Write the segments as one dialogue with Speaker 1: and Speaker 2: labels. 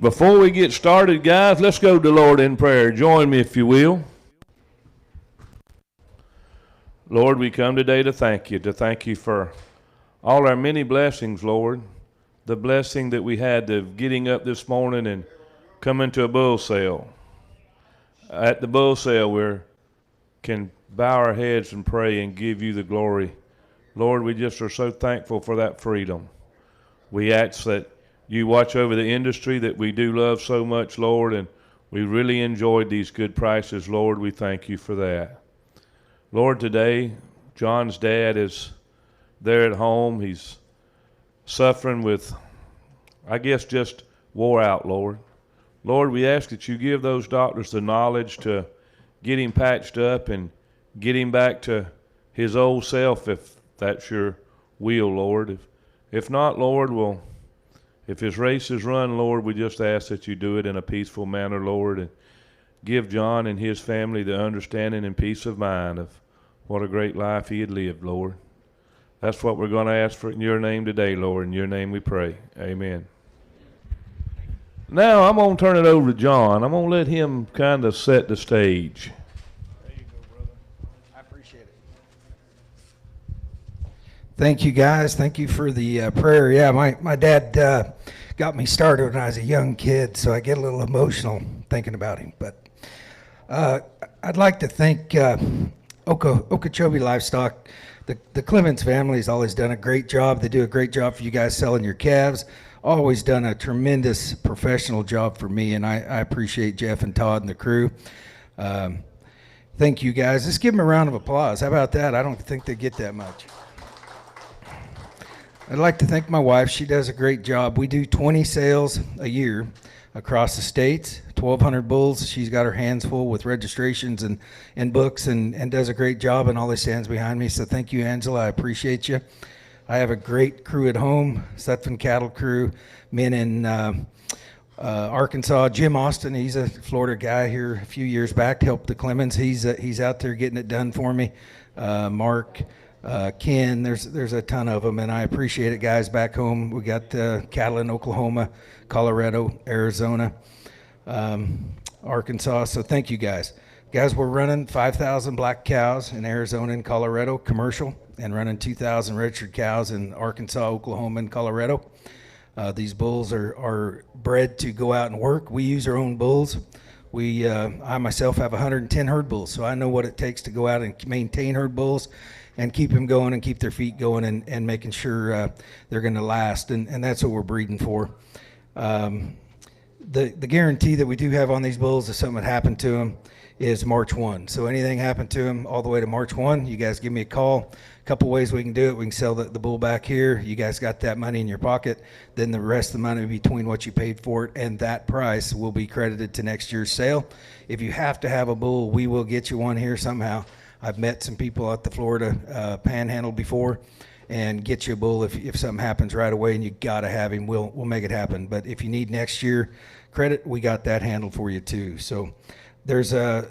Speaker 1: Before we get started, guys, let's go to the Lord in prayer. Join me if you will. Lord, we come today to thank you for all our many blessings, Lord. The blessing that we had of getting up this morning and coming to a bull sale. At the bull sale, we can bow our heads and pray and give you the glory. Lord, we just are so thankful for that freedom. We ask that you watch over the industry that we do love so much, Lord, and we really enjoyed these good prices, Lord. We thank you for that. Lord, today, John's dad is there at home. He's suffering with, I guess, just wore out, Lord. Lord, we ask that you give those doctors the knowledge to get him patched up and get him back to his old self, if that's your will, Lord. If not, Lord, if his race is run, Lord, we just ask that you do it in a peaceful manner, Lord, and give John and his family the understanding and peace of mind of what a great life he had lived, Lord. That's what we're going to ask for in your name today, Lord. In your name we pray. Amen. Now I'm going to turn it over to John. I'm going to let him kind of set the stage.
Speaker 2: There you go, brother. I appreciate it. Thank you, guys. Thank you for the prayer. Yeah, my dad got me started when I was a young kid, so I get a little emotional thinking about him. But I'd like to thank Okeechobee Livestock. The Clemens family has always done a great job. They do a great job for you guys selling your calves. Always done a tremendous professional job for me, and I appreciate Jeff and Todd and the crew. Thank you, guys. Let's give them a round of applause. How about that? I don't think they get that much. I'd like to thank my wife. She does a great job. We do 20 sales a year across the states, 1,200 bulls. She's got her hands full with registrations and books and does a great job, and all this stands behind me. So thank you, Angela. I appreciate you. I have a great crew at home, Sutphin cattle crew, men in Arkansas. Jim Austin, he's a Florida guy here a few years back, helped the Clemens. He's out there getting it done for me. Mark, Ken, there's a ton of them, and I appreciate it, guys. Back home, we got cattle in Oklahoma, Colorado, Arizona, Arkansas. So thank you, guys. Guys, we're running 5,000 black cows in Arizona and Colorado, commercial, and running 2,000 registered cows in Arkansas, Oklahoma, and Colorado. These bulls are bred to go out and work. We use our own bulls. I myself have 110 herd bulls, so I know what it takes to go out and maintain herd bulls and keep them going and keep their feet going and making sure they're going to last, and that's what we're breeding for. The guarantee that we do have on these bulls if something happened to them is March 1. So anything happened to them all the way to March 1, you guys give me a call. A couple ways we can do it. We can sell the bull back here. You guys got that money in your pocket. Then the rest of the money between what you paid for it and that price will be credited to next year's sale. If you have to have a bull, we will get you one here somehow. I've met some people at the Florida Panhandle before and get you a bull if something happens right away and you got to have him. We'll make it happen. But if you need next year credit, we got that handled for you too. So there's a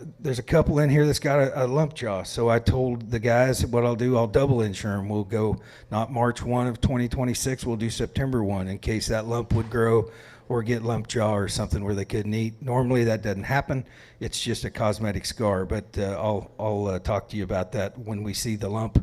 Speaker 2: couple in here that's got a lump jaw. So I told the guys what I'll do, I'll double insure them. We'll go not March 1 of 2026, we'll do September 1 in case that lump would grow or get lump jaw or something where they couldn't eat. Normally that doesn't happen. It's just a cosmetic scar, but I'll talk to you about that when we see the lump.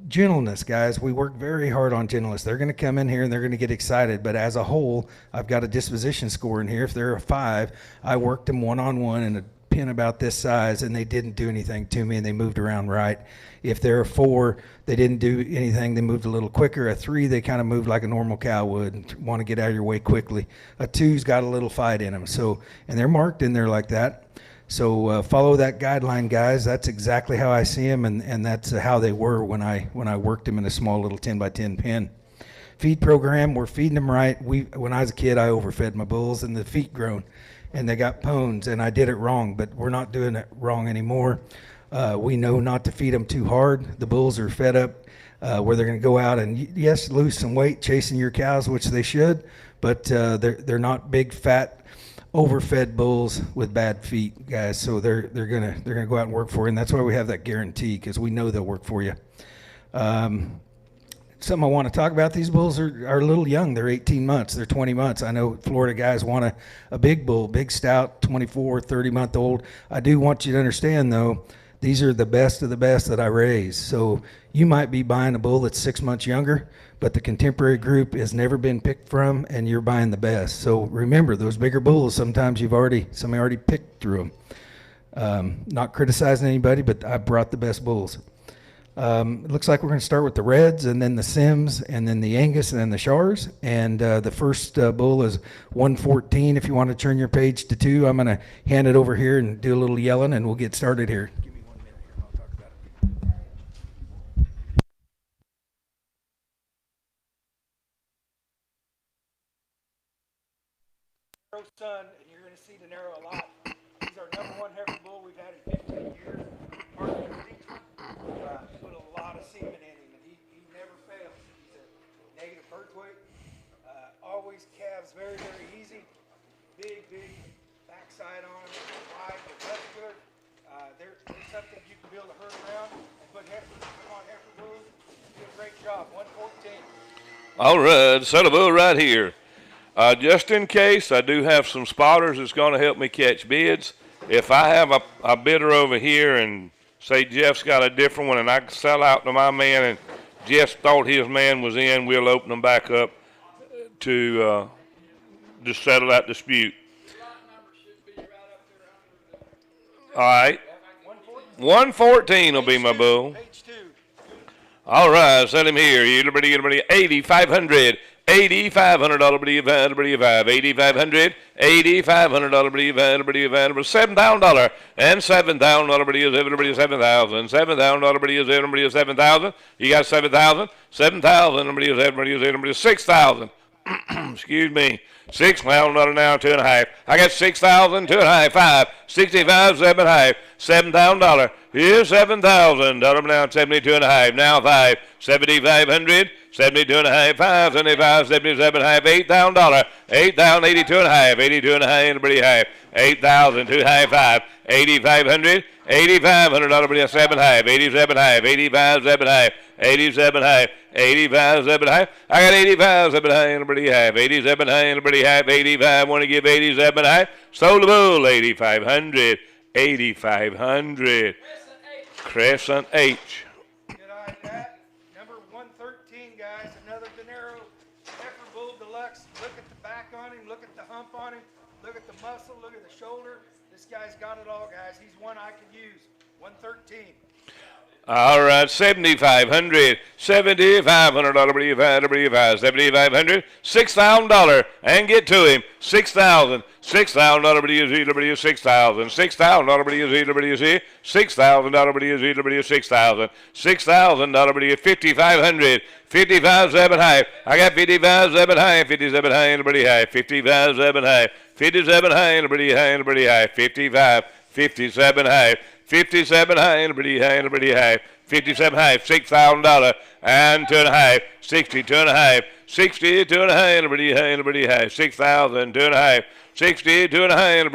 Speaker 2: Gentleness, guys, we work very hard on gentleness. They're going to come in here and they're going to get excited, but as a whole, I've got a disposition score in here. If they're a 5, I worked them one-on-one in a pen about this size, and they didn't do anything to me, and they moved around right. If they're a 4, they didn't do anything. They moved a little quicker. A 3, they kind of moved like a normal cow would and want to get out of your way quickly. A 2's got a little fight in them, and they're marked in there like that. So follow that guideline, guys. That's exactly how I see them, and that's how they were when I worked them in a small little 10x10 pen. Feed program, we're feeding them right. When I was a kid, I overfed my bulls, and the feet grown, and they got pones, and I did it wrong, but we're not doing it wrong anymore. We know not to feed them too hard. The bulls are fed up where they're going to go out and, yes, lose some weight chasing your cows, which they should, but they're not big, fat, overfed bulls with bad feet, guys. So they're gonna go out and work for you, and that's why we have that guarantee, because we know they'll work for you. something I want to talk about. These bulls are a little young. They're 18 months. They're 20 months. I know Florida guys want a big bull, big stout, 24, 30-month-old. I do want you to understand, though, these are the best of the best that I raise. So you might be buying a bull that's 6 months younger, but the contemporary group has never been picked from, and you're buying the best. So remember, those bigger bulls, sometimes somebody already picked through them. Not criticizing anybody, but I brought the best bulls. It looks like we're going to start with the Reds, and then the Sims, and then the Angus, and then the Shars. And the first bull is 114. If you want to turn your page to 2, I'm going to hand it over here and do a little yelling, and we'll get started here. Give me 1 minute here, and I'll talk about it. Son, and you're going to see De Niro a lot. He's our number 1 heifer bull we've had in 15 years. Put a lot of semen in him, and he never fails. He's a negative birth weight. Always calves very, very easy. Big backside on him, wide but muscular. There's something you can build a herd around and put on heifer bulls. Do a great job. 114.
Speaker 1: All right, set a bull right here. Just in case, I do have some spotters that's going to help me catch bids. If I have a bidder over here and say Jeff's got a different one and I can sell out to my man and Jeff thought his man was in, we'll open them back up to just settle that dispute. All right. 114 will be my bull. All right, set him here. 8,500. $8,500 $8,500 $7,000 and $7,000 $7,000. You got 7,000. 7,000 6,000. Excuse me. $6,000 now, 2.5. I got 6,000, 2.5, 5, 65, 7.5, $7,000. Here's $7,000 now, 72.5. Now 5, 7,500, 72.5, 5, 75, 77.5, $8,000, 8,000, 82.5, 82.5, pretty high. 8,000, 2.5, 5, 8,500, $8,500, 7.5, 87.5, 85, 7.5, 87.5, 85, 7.5. I got 85, 7.5, pretty high. 87.5, pretty high. 85, want to give 87.5. Sold the bull, 8,500, 8,500. Crescent H.
Speaker 2: Good eye, that. Number 113, guys. Another De Niro heifer bull deluxe. Look at the back on him. Look at the hump on him. Look at the muscle. Look at the shoulder. This guy's got it all, guys. He's one I could use. 113.
Speaker 1: All right, 7,500, $7,500, 7,500, $6,000, and get to him, 6,000, $6,000, 6,000, $6,000, $6,000, 6,000, $6,000, 5,500, 55, 7 high. I got 55, 7 high, 57 high, pretty high, 55, 7 high, 57 high, pretty high, 55, 57 high. 57 high and pretty high, 57 high, $6,000 and 2.5, 62.5, 62.5 and pretty high, 6,000, 2.5, 62.5 and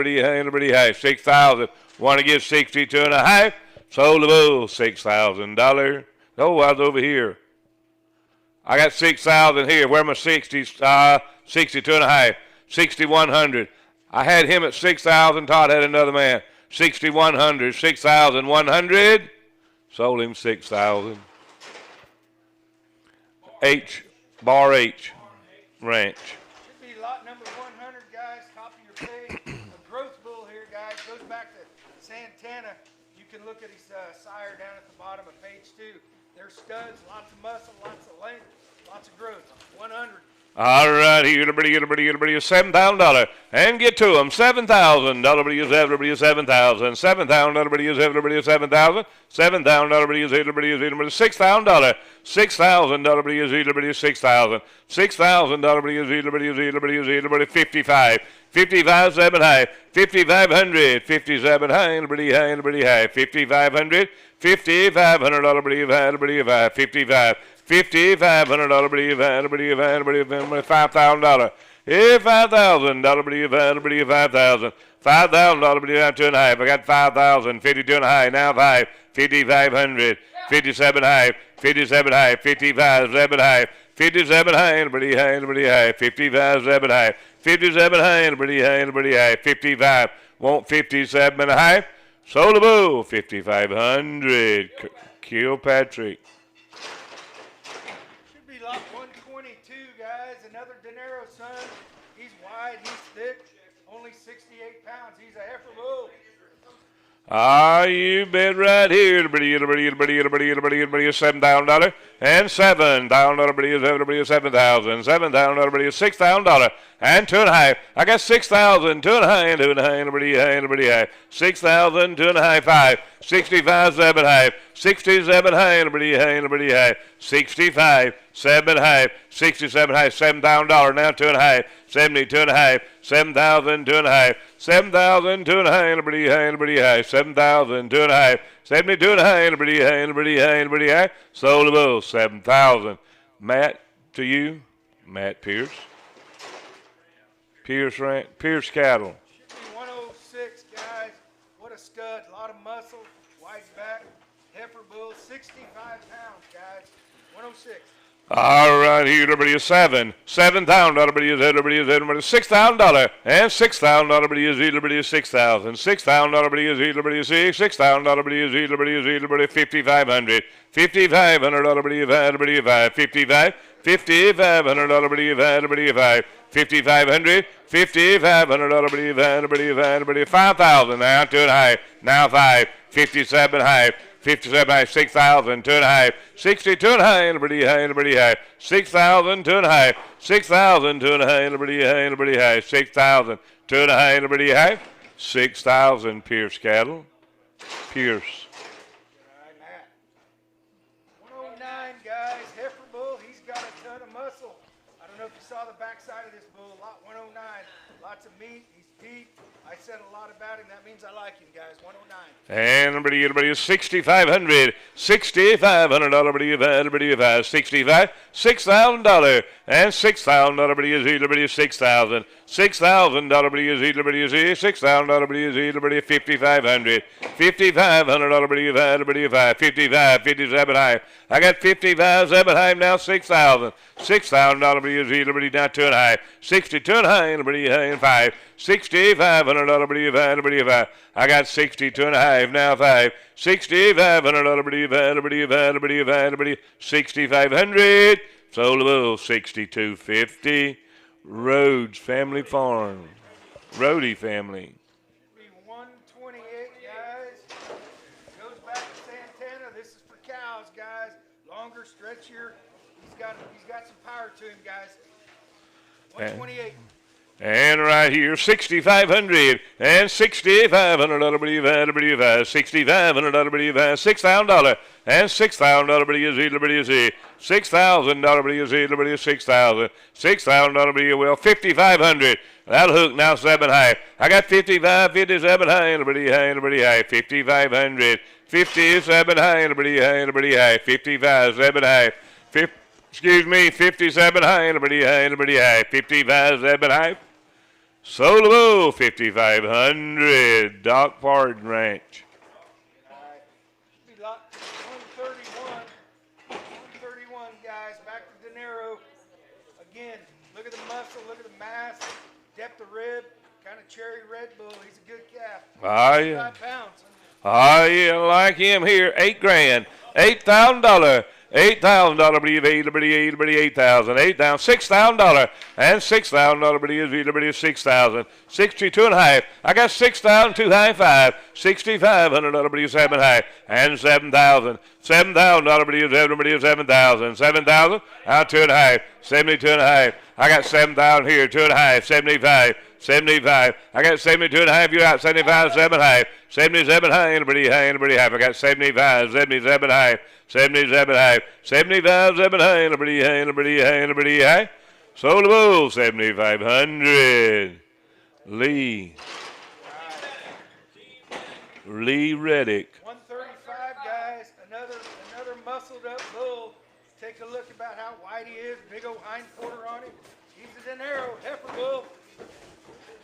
Speaker 1: pretty high, 6,000. Want to give 62.5? Sold the bull, $6,000. Oh, I was over here. I got 6,000 here. Where are my 60s? 62.5, 6,100. I had him at 6,000. Todd had another man. 6,100, 6,100. Sold him 6,000. Bar H Ranch.
Speaker 2: Should be lot number 100, guys. Top of your page. A growth bull here, guys. Goes back to Santana. You can look at his sire down at the bottom of page 2. They're studs, lots of muscle, lots of length, lots of growth. 100.
Speaker 1: All right, here, $7,000, and get to them. $7,000, $7,000, $7,000, $7,000, $7,000, $6,000, $6,000, $6,000, 55, 55, 7 high, 5,500, 57 high, and pretty high, 5,500, $5,500, 55. $5,500, $5,000. $5,000, $5,000, $5,000. $5,000 bid down 2.5. I got 5,000. 52 and a half. Now 5. 5,500. 57 high. 57 high. 55. 7 high. 57 high and pretty high and pretty high. 55, 7 high. 57 high and pretty high and pretty high. 55. Want 57 and a half. Sold a bull. 5,500. Kilpatrick.
Speaker 2: Should be lot 122, guys. Another dinero son. He's wide. He's thick. Only 68 pounds. He's a heifer bull.
Speaker 1: Ah, you bet right here. $7,000 and $7,000. $7,000. $6,000 and 2.5. I got 6,000. 2.5. 2.5. 6,000. 2.5. 5. 65. 7 high. 67 high and pretty high. 65. 7 high. 67 high. $7,000 now 2.5. 72 and a half. 7,000. 2.5. 7,000. 2.5 and pretty high. 7,000. 2.5. 72 and a half and pretty high. Sold the bull. 7,000. Matt, to you. Matt Pierce. Pierce cattle.
Speaker 2: Should be 106, guys. What a stud. A lot of muscle. Wide back. Heifer bull. 65 pounds, guys. 106.
Speaker 1: All right, here, everybody is $7,000. Everybody is $6,000 and $6,000. Everybody is $6,000. $6,000. Everybody is $6,000. Everybody is $5,500. $5,500. Everybody is $55. $5,500. Everybody is $5,500. $5,500. Everybody 5,000 now 2.5. Now 5. 57 high. 57 high, 6,000, 2.5, 62 and a half, and pretty high, 6,000, 2.5, 6,000, 2.5, and pretty high, 6,000, 2.5, and pretty high, 6,000, Pierce cattle, Pierce.
Speaker 2: All right, Matt. 109, guys, heifer bull, he's got a ton of muscle. I don't know if you saw the backside of this bull, lot 109, lots of meat, he's deep. I said a lot about him. That means I like him, guys. 109.
Speaker 1: And everybody is $6,500. $6,500. Everybody is 65. $6,000 and $6,000. Everybody is $6,000. $6,000. Everybody is $6,000. Everybody is $5,500. $5,500. Everybody is 55. 57 high. I got 55. 7 high now. 6,000. $6,000. Everybody now 2.5. 62 and high. Everybody high and 5. 6,500. Everybody 5. I got 62 and a half now 5. 6,500. Everybody 6,500. Sold the bull 6,250. Rhodes Family Farm. Rhodey family.
Speaker 2: Be 128, guys. Goes back to Santana. This is for cows, guys. Longer, stretchier. He's got some power to him, guys. 128.
Speaker 1: And right here, 6,500 and 6,500. Everybody 6,500. Everybody $6,000 and $6,000. Everybody is $6,000. Everybody 6,000. $6,000. Everybody well 5,500. That'll hook now 7 high. I got 55, 57 high. Everybody high. 5,500. 57 high. Everybody high. 55, 7 high. 57 high. Everybody high. 55, 7 high. Sold the bull, 5,500, Doc Pardon Ranch.
Speaker 2: All right. Should be lot 131. 131, guys. Back to dinero. Again, look at the muscle, look at the mass, depth of rib, kind of cherry red bull. He's a good calf.
Speaker 1: Ah, yeah.
Speaker 2: 5 pounds.
Speaker 1: Ah, yeah, like him here, $8,000, $8,000. $8,000, everybody, $8,000, $6,000, and $6,000, everybody is 6,000, 62 and a half. I got 6,000, 2 high, 5, 6,500, everybody is 7 high, and 7,000, 7,000, everybody is 7,000, 7,000, out 2 and a half, 72 and a half. I got 7,000 here, 2 and a half, 75. 75. I got 72 and a half. You out 75, 7 high. 77 high, anybody high, anybody high. I got 75, 77 high. 77 high. 75, 7 high, anybody high, anybody high, anybody high. Sold the bull, 7,500. Lee Reddick.
Speaker 2: 135, guys. Another muscled up bull. Take a look about how wide he is. Big old hind quarter on him. He's a dinero heifer bull.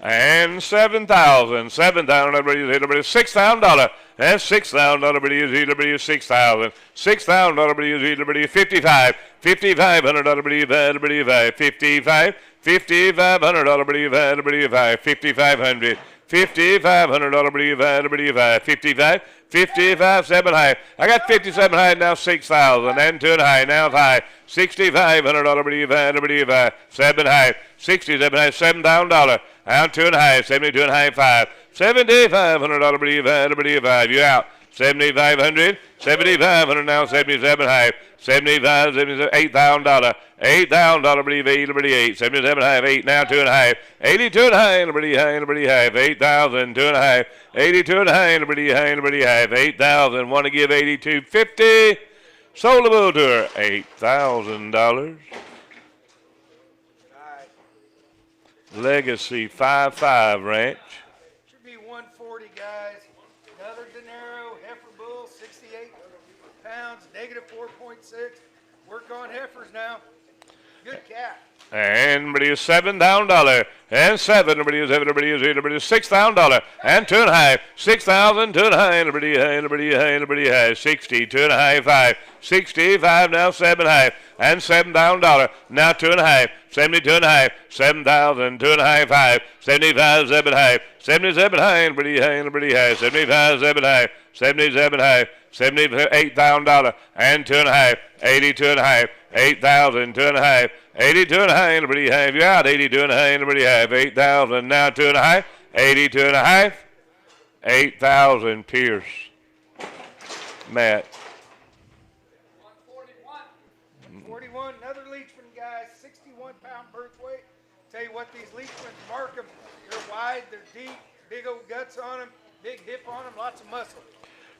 Speaker 1: And $7,000. $7,000 $6,000. And $6,000 $6,000. $6,000 $55. $5,500 $55. $5,500 $5,500. $5,500 $55. 55, 7 high. I got 57 high now, 6,000. And 2 high, now high. $6,500 7 high. 67 high, $7,000. And 2 high, 72 and high, 5. $7,500 you out. 7,500, 7,500 now, 77 high. 75, 77, $8,000. $8,000 believe 8, 77 high, 8 now, 2 and a half. 82 and a half, pretty high, 8,000, 2 and a half. 82 and a half, pretty high, 8,000. Want to give 82.50. Sold the bull to her, $8,000. Legacy 5-5 Ranch.
Speaker 2: Should be 140, guys. Another dinero heifer bull, 68 pounds, negative 4.6. Work on heifers now. Good cat.
Speaker 1: And everybody is $7,000. And 7. Everybody is $6,000. And 2 and a half. 6,000. 2 and a half. Everybody has 60. 2 and a half. 5. 65 now. 7 and a half. And $7,000. Now 2 and a half. 72 and a half. 7,000. 2 and a half. 5. 75. 7 and a half. 77 high. Everybody has 75. 7 and a half. 77 high. $78,000 and 2 and a half. 82 and a half. 8,000. 2 and a half. 82 and a half. Everybody have you out. 82 and a half. Everybody have 8,000. Now 2 and a half. 82 and a half. 8,000. Pierce. Matt.
Speaker 2: 141. Another Leachman, guys. 61-pound birth weight. Tell you what, these Leachmans, mark them. They're wide. They're deep. Big old guts on them. Big hip on them. Lots of muscle.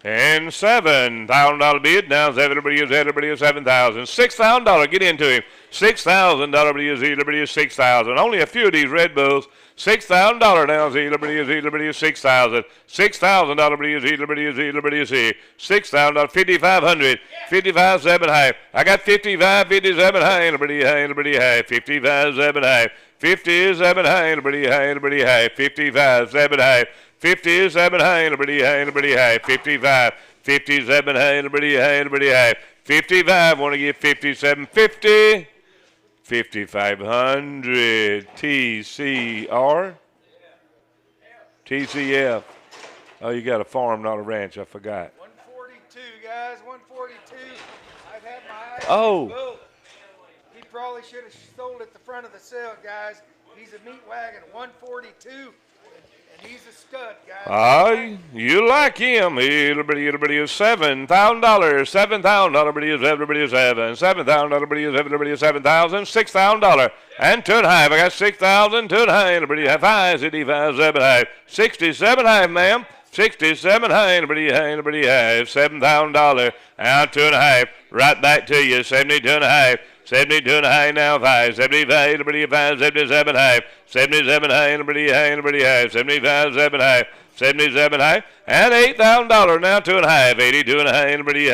Speaker 1: And $7,000 bid. Now everybody is $7,000. $6,000. Get into him. $6,000 is 6,000. Only a few of these Red Bulls. $6,000 now. Liberty is 6,000. $6,000 is here. $6,000. 5,500. 55 7 high. I got 55 57 high. Liberty high. 55 7 high. 57 high. Liberty high. 55 7 high. 57 high, Liberty high, 55, 57 high, Liberty high, 55, want to give 57.50, 5,500, TCF. Oh, you got a farm, not a ranch, I forgot.
Speaker 2: 142, guys, 142. I've had my eyes.
Speaker 1: Oh.
Speaker 2: He probably should have sold at the front of the sale, guys. He's a meat wagon, 142. And he's a stud, guys.
Speaker 1: You like him. Everybody is $7,000. $7,000. Everybody is 7. $7,000. Everybody is 7,000. $6,000. And 2 and a half. I got 6,000. 2 and a half. Everybody have 5. 65, 7 half. 67 half, ma'am. 67 high. Everybody has $7,000. Now 2 and a half. Right back to you. 72 and a half. 72 and a half now, 5. 75, everybody 5, 77 half. 77 high, everybody has 75, 7 half. 77 high, and $8,000 now, 2 and a half. 82 and a half, everybody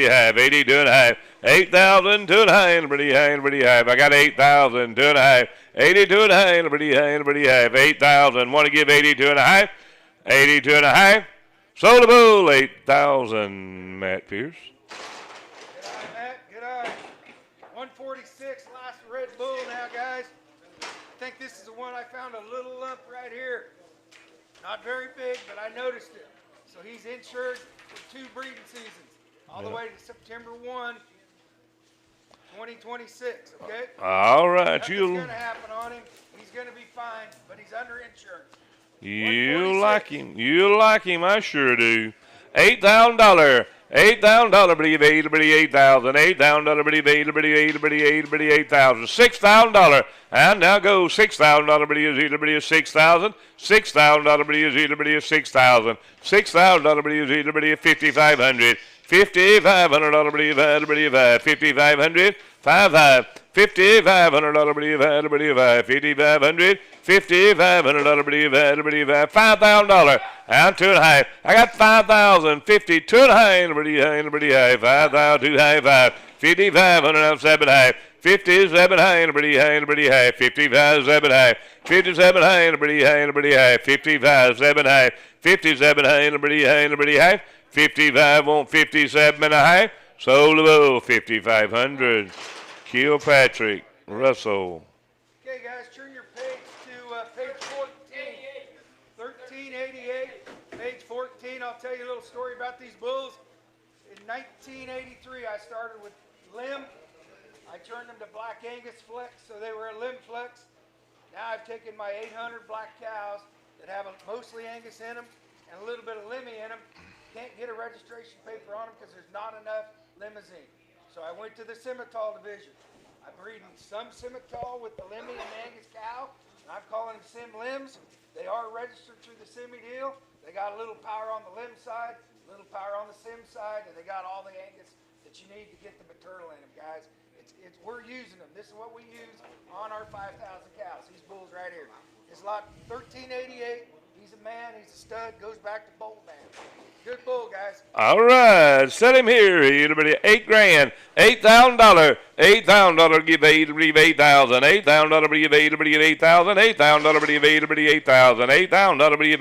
Speaker 1: have 82 and a half. 8,000, 2 and a half, everybody have. I got 8,000, 2 and a half. 82 and a half, everybody have 8,000. Want to give 82 and a half? 82 and a half. Sold the bull, 8,000. Matt Pierce.
Speaker 2: 146, last Red Bull now, guys. I think this is the one I found a little lump right here. Not very big, but I noticed it. So he's insured for 2 breeding seasons, all the way to September 1, 2026, okay?
Speaker 1: All right.
Speaker 2: Nothing's going to happen on him. He's going to be fine, but he's under insurance.
Speaker 1: You like him. You like him. I sure do. $8,000. $8,000, believe 8,000. $8,000, believe 8,000. $6,000, and now go $6,000, believe 6,000. $6,000, believe 6,000. $6,000, believe 5,500. $5,500, believe 5,500. 5,500. $5,500, believe 5,500. $5,500, believe $5,000. And 2 and a half. I got 5,000. 52 and a half. Everybody high. 5,000. 2 high. 5. 5,500 and 7 high. 57 high and a pretty high and a pretty high. 55 7 high. 57 high and a pretty high and a pretty high. 55 7 high. 57 high and a pretty high and a pretty high. 55 on 57 and a high. Sold the bull 5,500. Kilpatrick Russell.
Speaker 2: Okay, guys, turn your page to page 14. 1388, page 14. I'll tell you a little story about these bulls. In 1983, I started with Lim. I turned them to Black Angus Flex, so they were a Lim Flex. Now I've taken my 800 black cows that have mostly Angus in them and a little bit of Limmy in them. Can't get a registration paper on them because there's not enough limousine. So I went to the Simmental division. I'm breeding some Simmental with the Limmy and the Angus cow, and I'm calling them Sim-Lims. They are registered through the Simmy deal. They got a little power on the Lim side, a little power on the Sim side, and they got all the Angus that you need to get the maternal in them, guys. We're using them. This is what we use on our 5,000 cows. These bulls right here. It's lot 1388. He's a man. He's a stud. Goes back to Bolt Man. Good bull, guys.
Speaker 1: All right, set him here. Everybody, $8,000, $8,000, $8,000. Give $8,000, $8,000. Give $8,000, $8,000. Give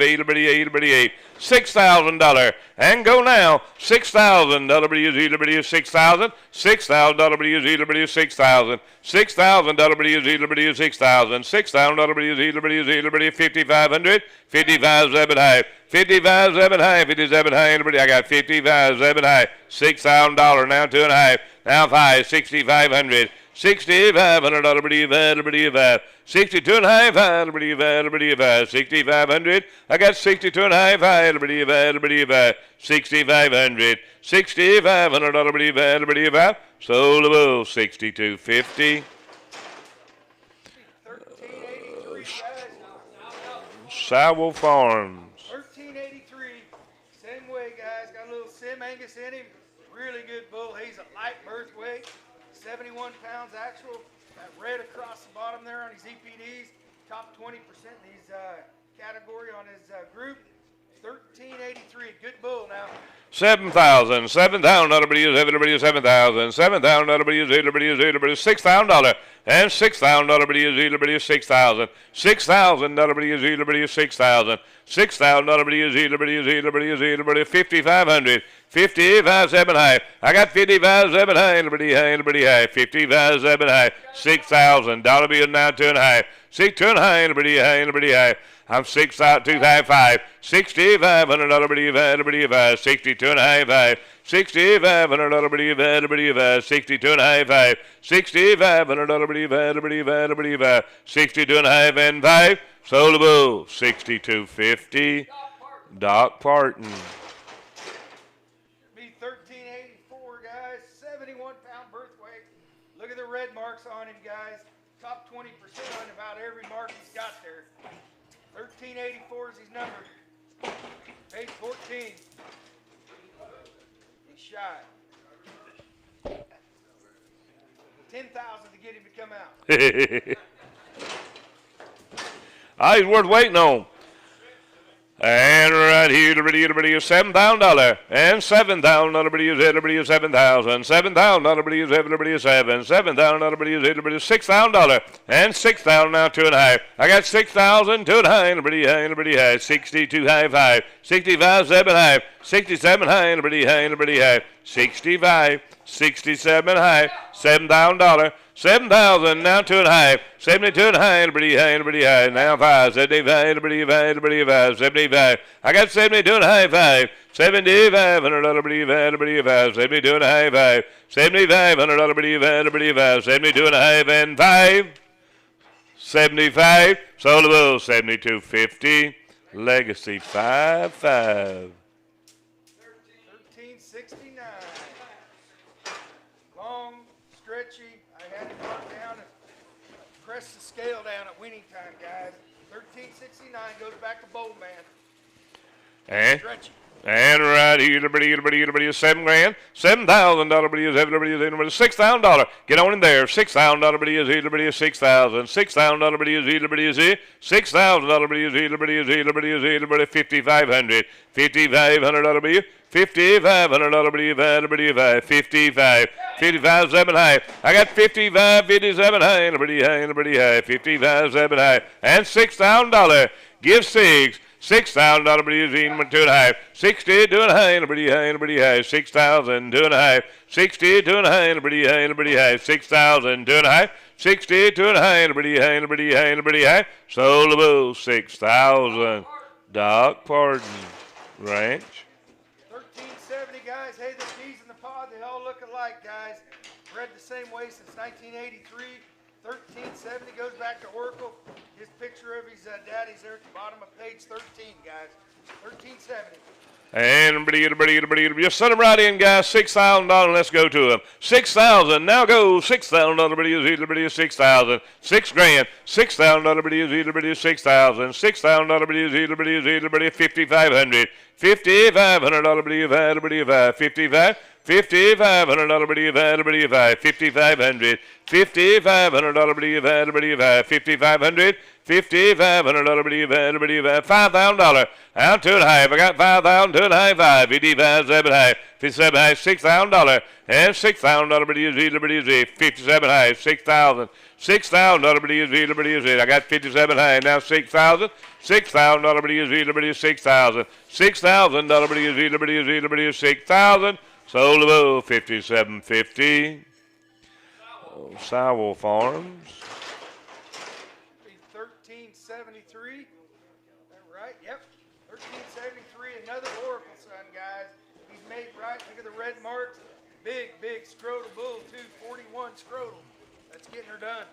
Speaker 1: $8,000, $8,000. $6,000 and go now. $6,000 $6,000, $6,000 $6,000, $6,000 $6,000, $6,000 $5,500, 55 7 high, 55 7 high, 57 high. I got 55 7 high, $6,000 now 2 and a half, now 5, 6,500. $6,500, 62 and a half, 6,500. I got 62 and a half, 6,500, $6,500, sold the bull, 62.50.
Speaker 2: 1383, guys.
Speaker 1: Sowell Farms.
Speaker 2: 1383, same way, guys. Got a little Sim Angus in him. Really good bull. He's a light birth weight. 71 pounds actual. Got red across the bottom there on his EPDs. Top 20% in his category on his group. 1383. Good bull now.
Speaker 1: 7,000, 7,000, everybody, 7,000, 7,000, everybody, $6,000, and $6,000, everybody, 6,000, 6,000, everybody, 6,000, 6,000, everybody, 5,500, 55 7 high. I got 55 7 high, everybody high, 55 7 high, 6,000, dollar bill now 2 and a half, 6 2 and a half, everybody high. I'm 6,255, 6,500, everybody, 62 and a half, 6,500, everybody, 62 and a half, 6,500, everybody, 62 and a half and 5, sold the bull, 62.50, Doc Parton.
Speaker 2: Be 1384, guys, 71-pound birth weight. Look at the red marks on him, guys. Top 20% on about every mark he's got there. 1384 is his number. Page 14. He's shy. 10,000 to get him to come out.
Speaker 1: He's worth waiting on. And right here, everybody, $7,000, and $7,000, everybody, 7,000, $7,000, everybody, 7, $7,000, everybody, $6,000, and $6,000 now 2 and a half. I got 6,000, 2 and a half, everybody high, 62 high, 5, 65 7 high, 67 high, everybody high, 65, 67 high, $7,000. 7,000, now 2 and a half, 72 and a half, everybody high, now 5, 75, everybody 5, 75. I got 72 and a half, 5, 7,500, everybody 5, 72 and a half, 5, 7,500, everybody 5, 72 and a half, and 5, 75, sold the bull, 72.50, Legacy 5.5.
Speaker 2: 1369. Long, stretchy. I had it marked down and press the scale down at winning time, guys. 1369 goes back to Bold Man.
Speaker 1: And
Speaker 2: Stretchy.
Speaker 1: And right here, the 7 grand, $7,000 bill is $6,000. Get on in there, $6,000 bill is 6,000, $6,000 bill is $6,000 bill is 5,500, $5,500 bill. 5,500 bill, 55, 55, 7 high. I got 55, 57 high, and pretty high, 55, 7 high, and $6,000. Give $6,000 bill is 2 and a half, 60, 2 and a half, and pretty high, 6,000, 2 and a half, 60, 2 and a half, and pretty high, 6,000, 2 and a half, 60, 2 and a half, and pretty high, sold the bull, 6,000. Doc Pardon Ranch.
Speaker 2: 1370, guys. Hey, the T's in the pod, they all look alike, guys. Bred the same way since 1983. 1370 goes back to Oracle. His picture of his daddy's there at the bottom of page 13, guys. 1370.
Speaker 1: And just set him right in, guys. $6,000. Let's go to him. 6,000. Now go. $6,000 is 6,000. 6 grand. $6,000 is 6,000. $6,000 is 5,500. $5,500 55. $5,500 $5,500. $5,500 $5,500. $5,500 $5,000. Out 2 and a half. I got 5,000, 2 and a half, 5. 55, 7 high. 57 high, $6,000. And $6,000 57 high, 6,000. $6,000 I got 57 high. Now 6,000. $6,000 6,000. $6,000 6,000. Sold above 57.50. Sowell Farms.
Speaker 2: 1373. Right? Yep. 1373. Another Oracle son, guys. He's made right. Look at the red marks. Big scrotal bull, 241 scrotal. That's getting her done.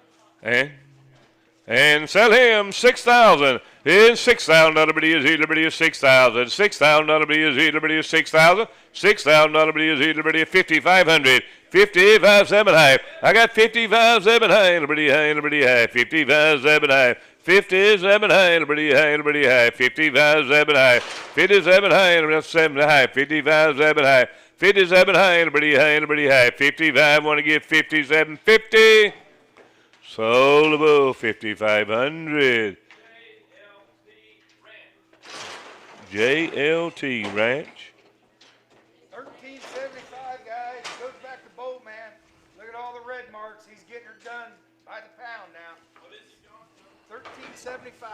Speaker 1: And sell him 6,000. Is $6,000 6,000. $6,000 6,000. $6,000 5,500. 55, 7 high. I got 55, 7 high, pretty high. 55, 7 high. 57 high, pretty high. 55, 7 high. 57 high, 7 high. 55, 7 high. 57 high, pretty high. 55, want to get 57.50. Sold above 5,500. JLT Ranch.
Speaker 2: 1375, guys. Goes back to Bowl Man. Look at all the red marks. He's getting her done by the pound now. 1375.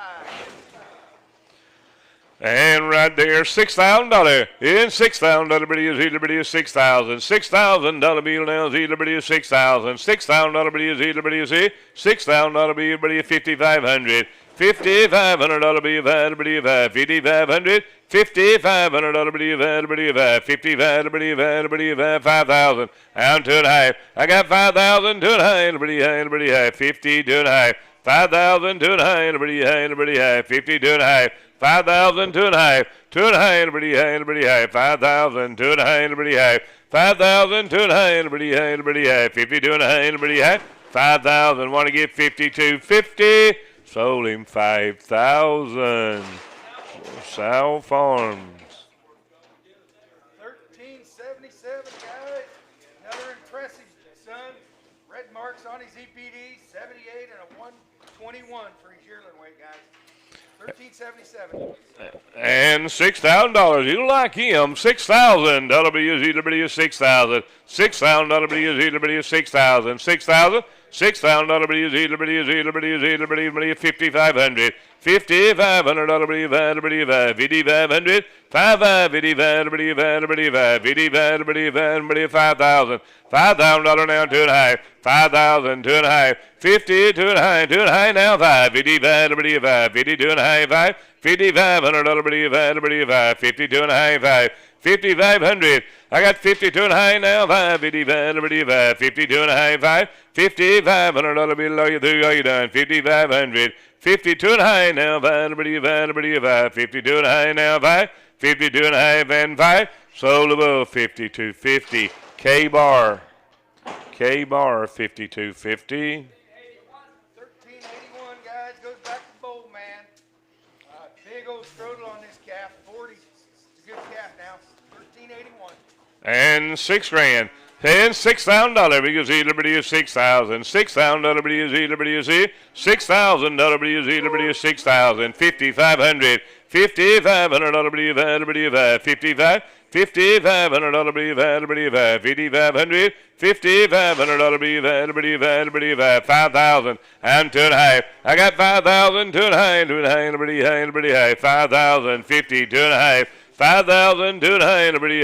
Speaker 1: And right there, $6,000. In $6,000 bill is 6,000. $6,000 bill now is 6,000. $6,000 bill is $6,000 bill is 5,500. $5,500 bill 5,500. $5,500 bill 5,500 5,000. Out 2 and a half. I got 5,000, 2 and a half, pretty high. 50, 2 and a half. 5,000, 2 and a half, pretty high. 50, 2 and a half. 5,000, 2 and a half. 2 and a half, pretty high. 5,000, 2 and a half, pretty high. 5,000, 2 and a half, pretty high. 52 and a half, pretty high. 5,000, want to get 52.50. Sold him 5,000. Sowell Farms.
Speaker 2: 1377, guys. Another impressive son. Red marks on his EPD. 78 and a 121 for his yearling weight, guys. 1377.
Speaker 1: And $6,000. You like him. $6,000. WZW 6,000. $6,000 6,000. 6,000. $6,000 WZW 5,500. $5,500 5,500. 5,000. $5,000 now, 2 and a half. 5,000, 2 and a half. 50, 2 and a half, 2 and a half now, 5. 55, 52 and a half, 5. $5,500 52 and a half, 5. 5,500. I got 52 and a half now, 5. 55, 52 and a half, 5. $5,500 bill, are you through? Are you done? 5,500. 52 and a half now, 5. 52 and a half now, 5. 52 and a half and 5. Sold above 52.50. K-Bar. K-Bar 52.50.
Speaker 2: 1381, guys. Goes back to Bowl Man. Big old strudel on this calf. 40. It's a good calf now.
Speaker 1: And $6,000. And $6,000 because Liberty is 6,000. $6,000 Liberty is $6,000 Liberty 6,000. 5,500. $5,500 Liberty 55. $5,500 Liberty 5,500. $5,500 Liberty 5,000 and 2.5. I got 5,000 2.5 Liberty 5,000 50 2.5. 5,000 2.5 Liberty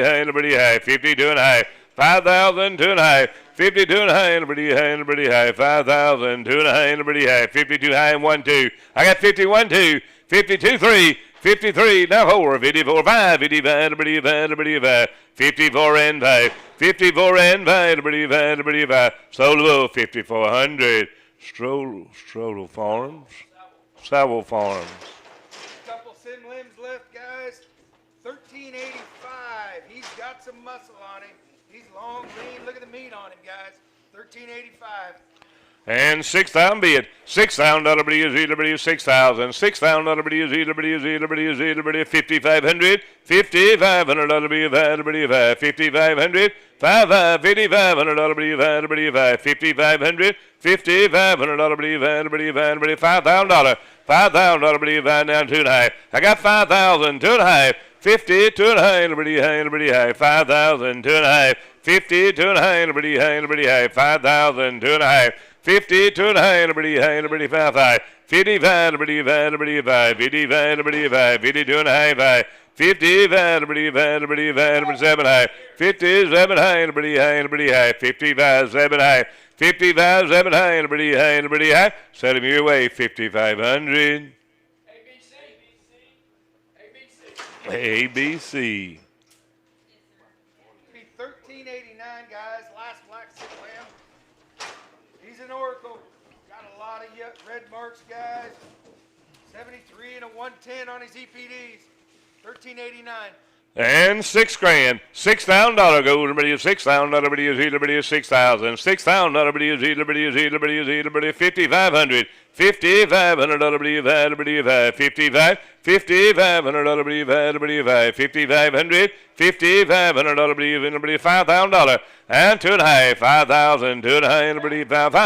Speaker 1: 50 2.5. 5,000 2.5 50 2.5 Liberty 5,000 2.5 Liberty 52 high 1 2. I got 51 2. 52 3. 53 now 4. 54 5. 55 Liberty 54 and 5. 54 and 5 Liberty 5. Solo 5,400. Stroll Farms. Sowell Farms.
Speaker 2: Couple Sim-Lims left, guys. 1385. He's got some muscle on him. He's long, lean. Look at the meat on him, guys. 1385.
Speaker 1: And 6,000 bid. $6,000 Liberty 6,000. $6,000 Liberty 5,500. $5,500 Liberty 5,500. 5,500 Liberty 5,500. $5,500 Liberty $5,000. $5,000 Liberty down 2.5. I got 5,000 2.5. 50 2.5 Liberty 5,000 2.5. 50 2.5 Liberty 5,000 2.5. 50 2.5 Liberty 5 55 Liberty 5 55 Liberty 5 52 2.5 55 Liberty 7 high 57 high Liberty 55 7 high 55 7 high Liberty high. Set him your way 5,500. ABC.
Speaker 2: Be 1389, guys. Last black sick lamb. He's an oracle. Got a lot of red marks, guys. 73 and a 110 on his EPDs. 1389.
Speaker 1: And $6,000. $6,000 goes Liberty is $6,000 Liberty is 6,000. $6,000 Liberty 5,500. 5,500 Liberty 55. 5,500 Liberty 5,500. 5,500 Liberty $5,000 and 2.5. 5,000 2.5 Liberty 5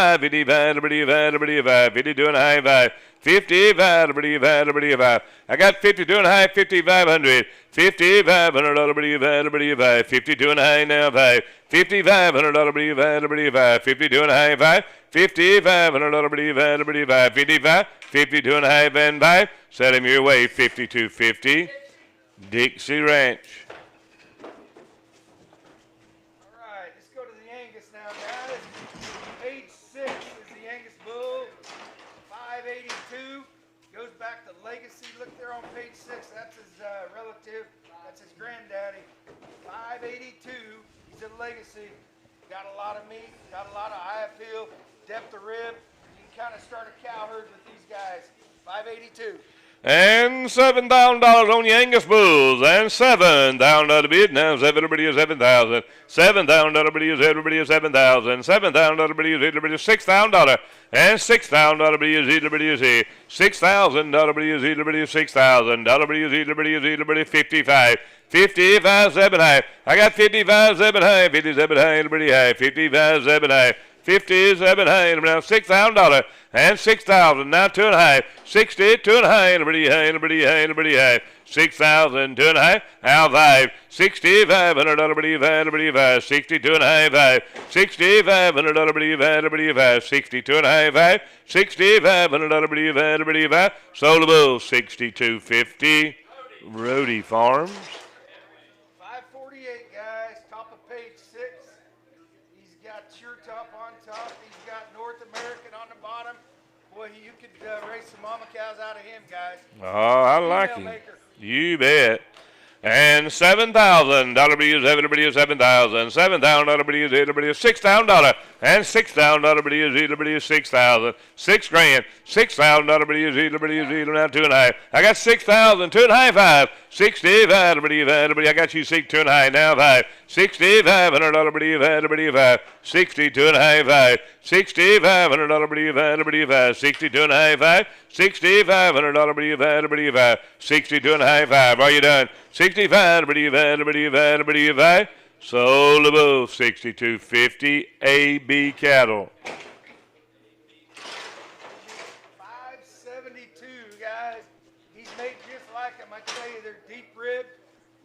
Speaker 1: Liberty 52 and a half 55 Liberty 5. I got 52 and a half 5,500. 5,500 Liberty 5 52 and a half now 5. 5,500 Liberty 5 52 and a half 5. 5,500 Liberty 5 55. 52 and a half and 5. Set him your way 52.50. Dixie Ranch.
Speaker 2: All right, let's go to the Angus now, guys. Page 6 is the Angus bull. 582. Goes back to legacy. Look there on page 6. That's his relative. That's his granddaddy. 582. He's a legacy. Got a lot of meat. Got a lot of eye appeal. Depth of rib. You can kind of start a cow herd with these guys. 582.
Speaker 1: And $7,000 on your Angus bulls. And $7,000 to bid. Now everybody is 7,000. $7,000 everybody is 7,000. $7,000 everybody is $6,000. And $6,000 everybody is $6,000 everybody is $6,000. Everybody is 55. 55 7 high. I got 55 7 high. 57 high everybody high. 55 7 high. 57 high, now $6,000 and 6,000 now 2.5. 60 2.5 Liberty high 6,000 2.5 now 5. 6,500 Liberty 5 62 2.5 5. 6,500 Liberty 5 62 2.5 5. 6,500 Liberty 5 sold the bull 62.50. Rody Farms.
Speaker 2: 548, guys. Top of page 6. He's got Sure Top on top. He's got North American on the bottom. Boy, you could raise some mama cows out of him, guys.
Speaker 1: Oh, I like him. You bet. And $7,000 everybody is 7,000. $7,000 everybody is $6,000 and $6,000 everybody is 6,000. $6,000. $6,000 everybody is now 2.5. I got 6,000 2.5 5. 65 everybody I got you 6 2.5 now 5. 6,500 everybody 5. 62 2.5 5. 6,500 everybody 5. 62 2.5 5. 6,500 everybody 5. 62 2.5 5. Are you done? 65. Sold above 62.50. AB cattle.
Speaker 2: 572, guys. He's made just like them. I tell you, they're deep ribbed,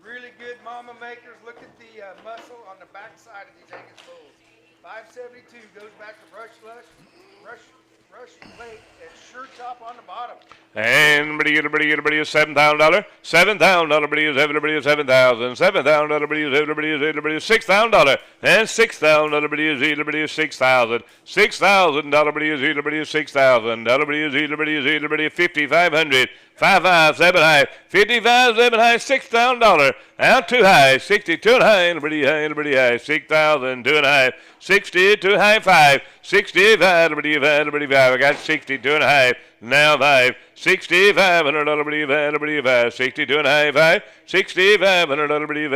Speaker 2: really good mama makers. Look at the muscle on the back side of these Angus bulls. 572 goes back to rush plate and sure top on the bottom.
Speaker 1: And everybody is $7,000. $7,000 everybody is $7,000. $7,000 everybody is $6,000. And $6,000 everybody is $6,000. $6,000 everybody is $6,000. Everybody is $5,500. 5 7 high, 55 7 high, $6,000. Out too high, 62 and high, everybody high, 6,000, 2 and a half, 62 high, 5, 65, everybody 5. I got 62 and a half, now 5, 6,500, everybody 5, 62 and a half, 5, 6,500, everybody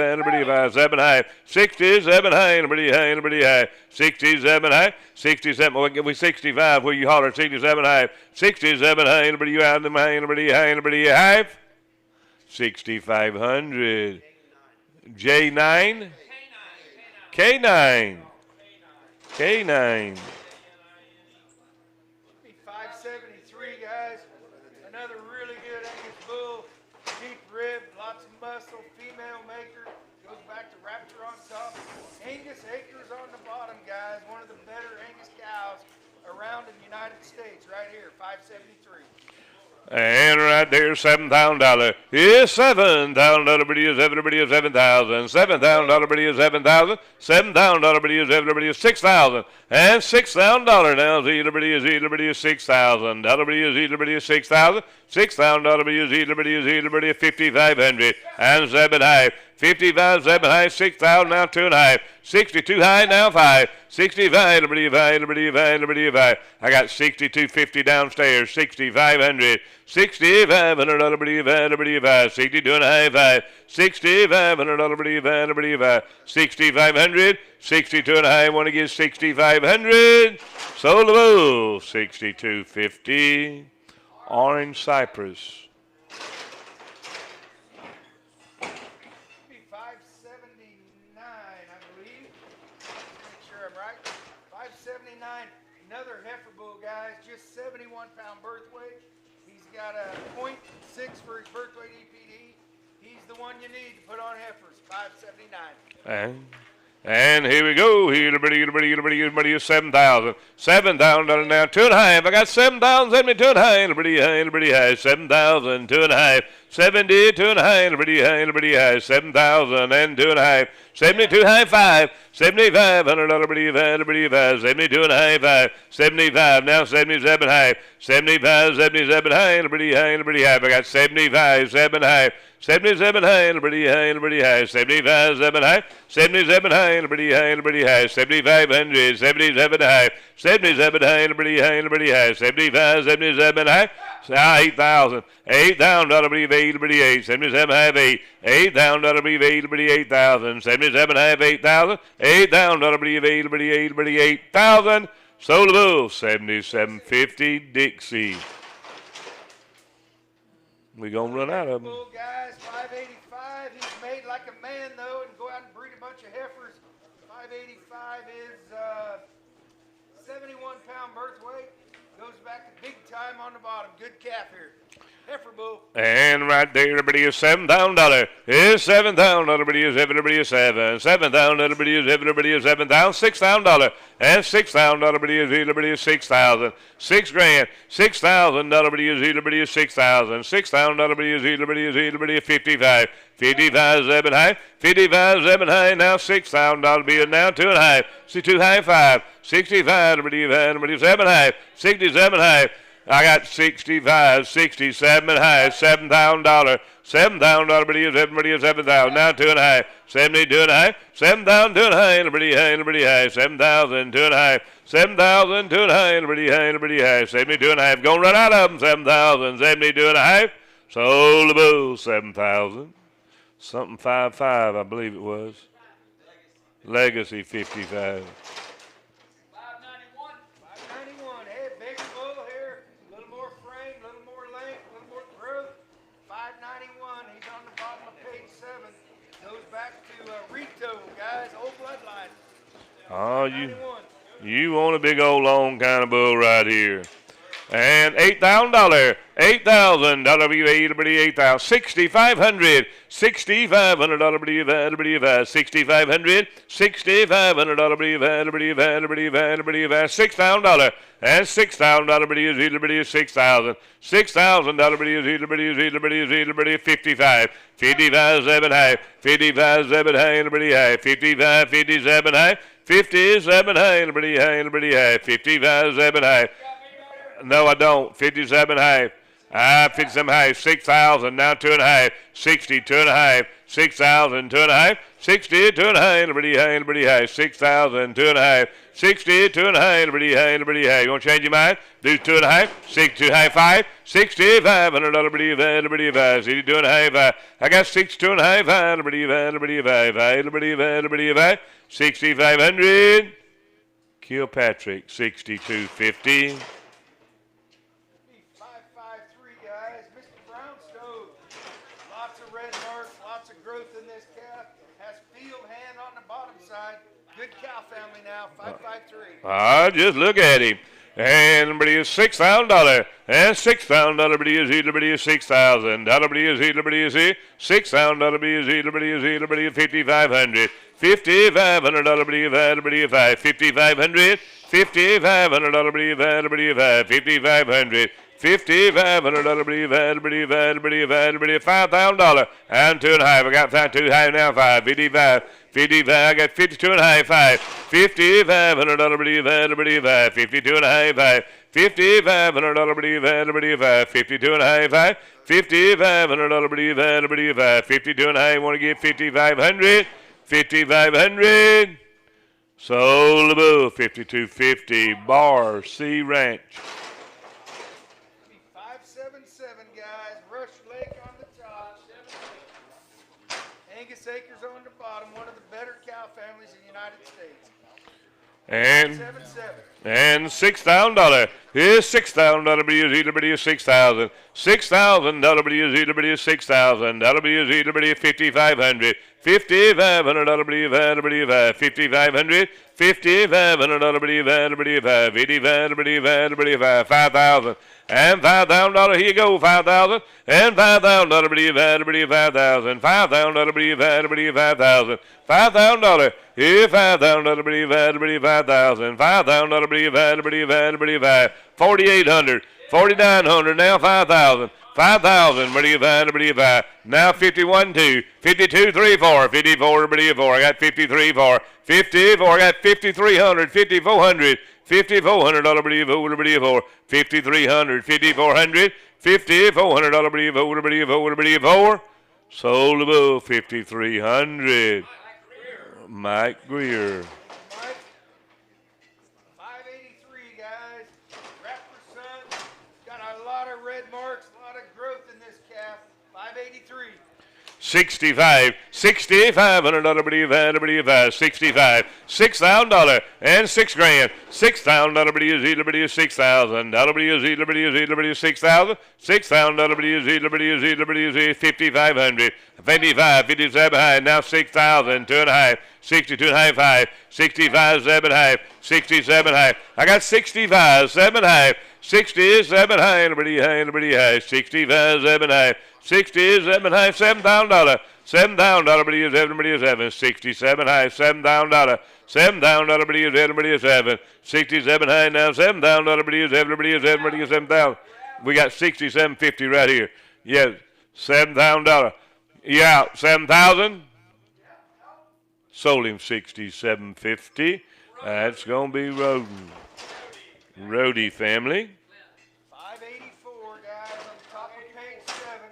Speaker 1: 5, 7 high, 67 high, everybody high, 67 high, 67, well, give me 65, where you holler, 67 high, 67 high, everybody you out in the high, everybody high, 6,500. J9? K9.
Speaker 2: 573, guys. Another really good Angus bull. Deep rib, lots of muscle, female maker. Goes back to Raptor on top. Angus acres on the bottom, guys. One of the better Angus cows around in the United States. Right here, 573.
Speaker 1: And right there, $7,000. Yes, $7,000. Everybody is $7,000. $7,000 is $7,000. $7,000 is everybody is $6,000. And $6,000 now. Everybody is $6,000. Everybody is $6,000. $6,000 is $5,500. And 7 high. 55, 7 high, 6,000 now 2 and a half. 62 high now 5. 65, everybody 5. I got 62.50 downstairs. 6,500. 6,500, everybody 5. 62 and a half 5. 6,500, everybody 5. 6,500. 62 and a half. Want to get 6,500. Sold the bull. 62.50. Orange Cypress.
Speaker 2: 579, another heifer bull, guys, just 71-pound birth weight. He's got a .6 for his birth weight EPD. He's the one you need to put on heifers, 579.
Speaker 1: And here we go. Everybody is 7,000. $7,000 now, 2 and a half. I got 7,000, 72 and a half. Everybody high, 7,000, 2 and a half. 72 and a half. Everybody high, 7,000 and 2 and a half. 72 high 5. 7,500, everybody 5. 72 and a half 5. 75 now, 77 high. 75, 77 high. Everybody high. I got 75, 7 high. 77 high, everybody high, 75, 7 high, 77 high, everybody high, 7,500, 77 high, 77 high, everybody high, 75, 77 high, 8,000, 8,000, everybody 8, 77 high, 8, 8,000, everybody 8,000, 77 high, 8,000, 8,000, everybody 8,000, sold the bull, 77.50, Dixie. We're going to run out of them.
Speaker 2: Bull, guys, 585. He's made like a man, though, and go out and breed a bunch of heifers. 585 is 71-pound birth weight. Goes back to big time on the bottom. Good calf here. Heifer bull.
Speaker 1: And right there, everybody is $7,000. Is $7,000. Everybody is 7. $7,000. Everybody is $7,000. $6,000. And $6,000. Everybody is 6,000. $6,000. $6,000. Everybody is 6,000. $6,000. Everybody is 55. 55, 7 high. 55, 7 high. Now $6,000 be now 2 and a half. 62 high 5. 65. Everybody 7 high. 67 high. I got 65, 67 and high, $7,000. $7,000, everybody is 7,000. Now 2 and a half, 72 and a half, 7,000, 2 and a half, everybody high, 7,000, 2 and a half, 7,000, 2 and a half, everybody high, 72 and a half. Gonna run out of them, 7,000, 72 and a half. Sold the bull, 7,000. Something 55, I believe it was. Legacy 55.
Speaker 2: He's on the bottom of page 7.
Speaker 1: Oh, you want a big old long kind of bull right here. And $8,000, $8,000, $8,000, $6,500, $6,500, $6,500, $6,500, $6,000, and $6,000, $6,000, $6,000, 55, 55, 7 high, 55, 7 high, 55, 57 high, 57 high, 55, 7 high. No, I don't. 57 half. 57 half. 6,000. Now 2.5. 60. 2.5. 6,000. 2.5. 60. 2.5. 6,000. 2.5. 60. 2.5. You want to change your mind? Do 2.5. 6. 2.5. 5. 6,500. 62.5. I got 62.5. 6,500. Kilpatrick. 62.50.
Speaker 2: Good cow family now, 553.
Speaker 1: Just look at him. And $6,000. And $6,000. $6,000. $6,000. $6,000. 5,500. $5,500. 5,500. $5,500. 5,500. $5,500. $5,000 and 2.5. I got 2 high now. 5. 55. 55. I got 52.5. 5. $5,500. 52.5. 5. $5,500. 52.5. 5. $5,500. 52.5. Want to get 5,500. 5,500. Sold the bull. 52.50. Bar C Ranch.
Speaker 2: 577, guys. Rush Lake on the top. Angus Acres on the bottom. One of the better cow families in the United States.
Speaker 1: And
Speaker 2: 577.
Speaker 1: And $6,000. Here's $6,000. WZW 6,000. $6,000. WZW 6,000. WZW 5,500. $5,500. WZW 5,500. $5,500. WZW 5,000. And $5,000. Here you go. 5,000. And $5,000. WZW 5,000. $5,000. WZW 5,000. $5,000. Here $5,000. WZW 5,000. $5,000. 4,800, 4,900, now 5,000, 5,000, what do you find? Now 51.2, 52.34, 54, I got 53.4, 54, I got 5,300, 5,400, $5,400, 5,300, 5,400, $5,400, sold the bull, 5,300, Mike Greer.
Speaker 2: $583.
Speaker 1: 65, $6,500, 65, $6,000 and $6,000, $6,000, 6,000, WZW 6,000, $6,000, 5,500, 55, 57 high, now 6,000, 2.5, 62.5 high, 65, 7 high, 67 high. I got 65, 7 high, 67 high, pretty high, 65, 7 high. 67 high, $7,000. $7,000, 67 high, $7,000. $7,000, 67 high now, $7,000, 7,000. We got 67.50 right here. Yeah, $7,000. Yeah, 7,000. Sold him 67.50. That's gonna be Rhodey family.
Speaker 2: 584, guys, on top of page 7.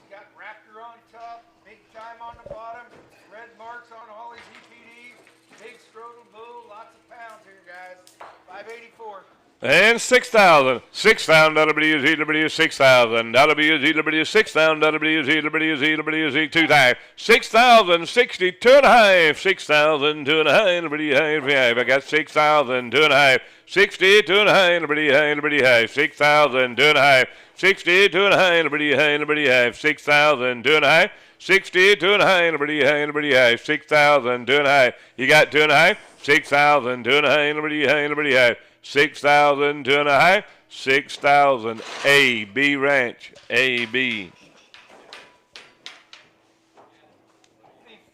Speaker 2: Got Raptor on top, Big Time on the bottom, red marks on all his EPDs, big struggle bull, lots of pounds here, guys. 584.
Speaker 1: And 6,000. 6,000 WZW 6,000. WZW 6,000 WZW 2,000. 6,000 62.5. 6,000 2.5. I got 6,000 2.5. 62.5. 6,000 2.5. 62.5. 6,000 2.5. 60, 2.5, liberty high, liberty high, 6,000, 2.5. You got 2.5, 6,000, 2.5, liberty high, liberty high, 6,000, 2.5, 6,000. A, B ranch, A, B.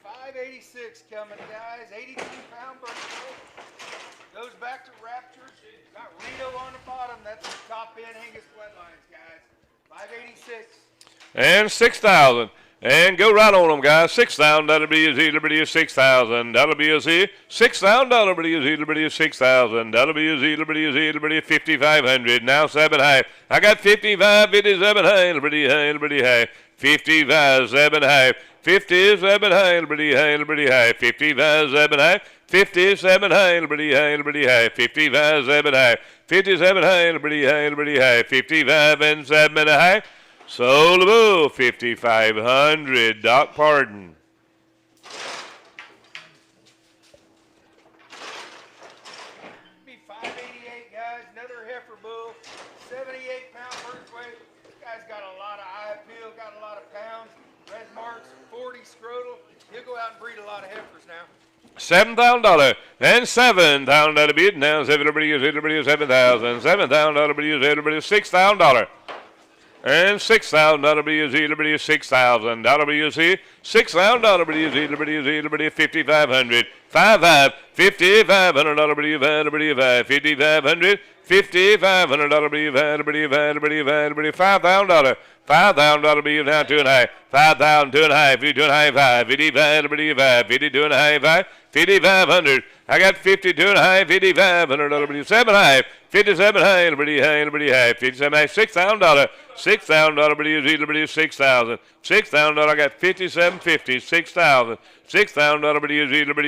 Speaker 2: 586 coming, guys. 82-pound birthday. Goes back to Raptors. Got Rito on the bottom. That's the top end Angus bloodlines, guys. 586.
Speaker 1: And 6,000. And go right on them, guys. 6,000. That'll be a Z. Liberty is 6,000. That'll be a Z. 6,000. Liberty is Z. Liberty is 6,000. That'll be a Z. Liberty is Z. Liberty is 5,500. Now 7 high. I got 55, 57 high. Liberty high. Liberty high. 55, 7 high. 57 high. Liberty high. Liberty high. 55, 7 high. 57 high. Liberty high. Liberty high. 55, 7 high. 57 high. Liberty high. Liberty high. 55 and 7 high. Sold the bull, 5,500. Doc Pardon.
Speaker 2: Be 588, guys. Another heifer bull. 78-pound birth weight. This guy's got a lot of eye appeal, got a lot of pounds. Red marks, 40 scrotal. He'll go out and breed a lot of heifers now.
Speaker 1: $7,000 and $7,000 bid. Now everybody is 7,000. $7,000 bid. Everybody is $6,000. And $6,000 be a Z, liberty is 6,000. Be a Z, $6,000 be a Z, liberty is 5,500. 55, $5,500 be a van, liberty is 5,500. $5,500 be a van, liberty is $5,000. $5,000 be now 2.5. 5,000, 2.5, 52.5, 55, liberty is 52.5, 5,500. I got 52.5, 5,500 be 7.5. 57 high, liberty high, liberty high, 57 high, $6,000. $6,000 liberty is 6,000. $6,000 I got 57.50, 6,000. $6,000 liberty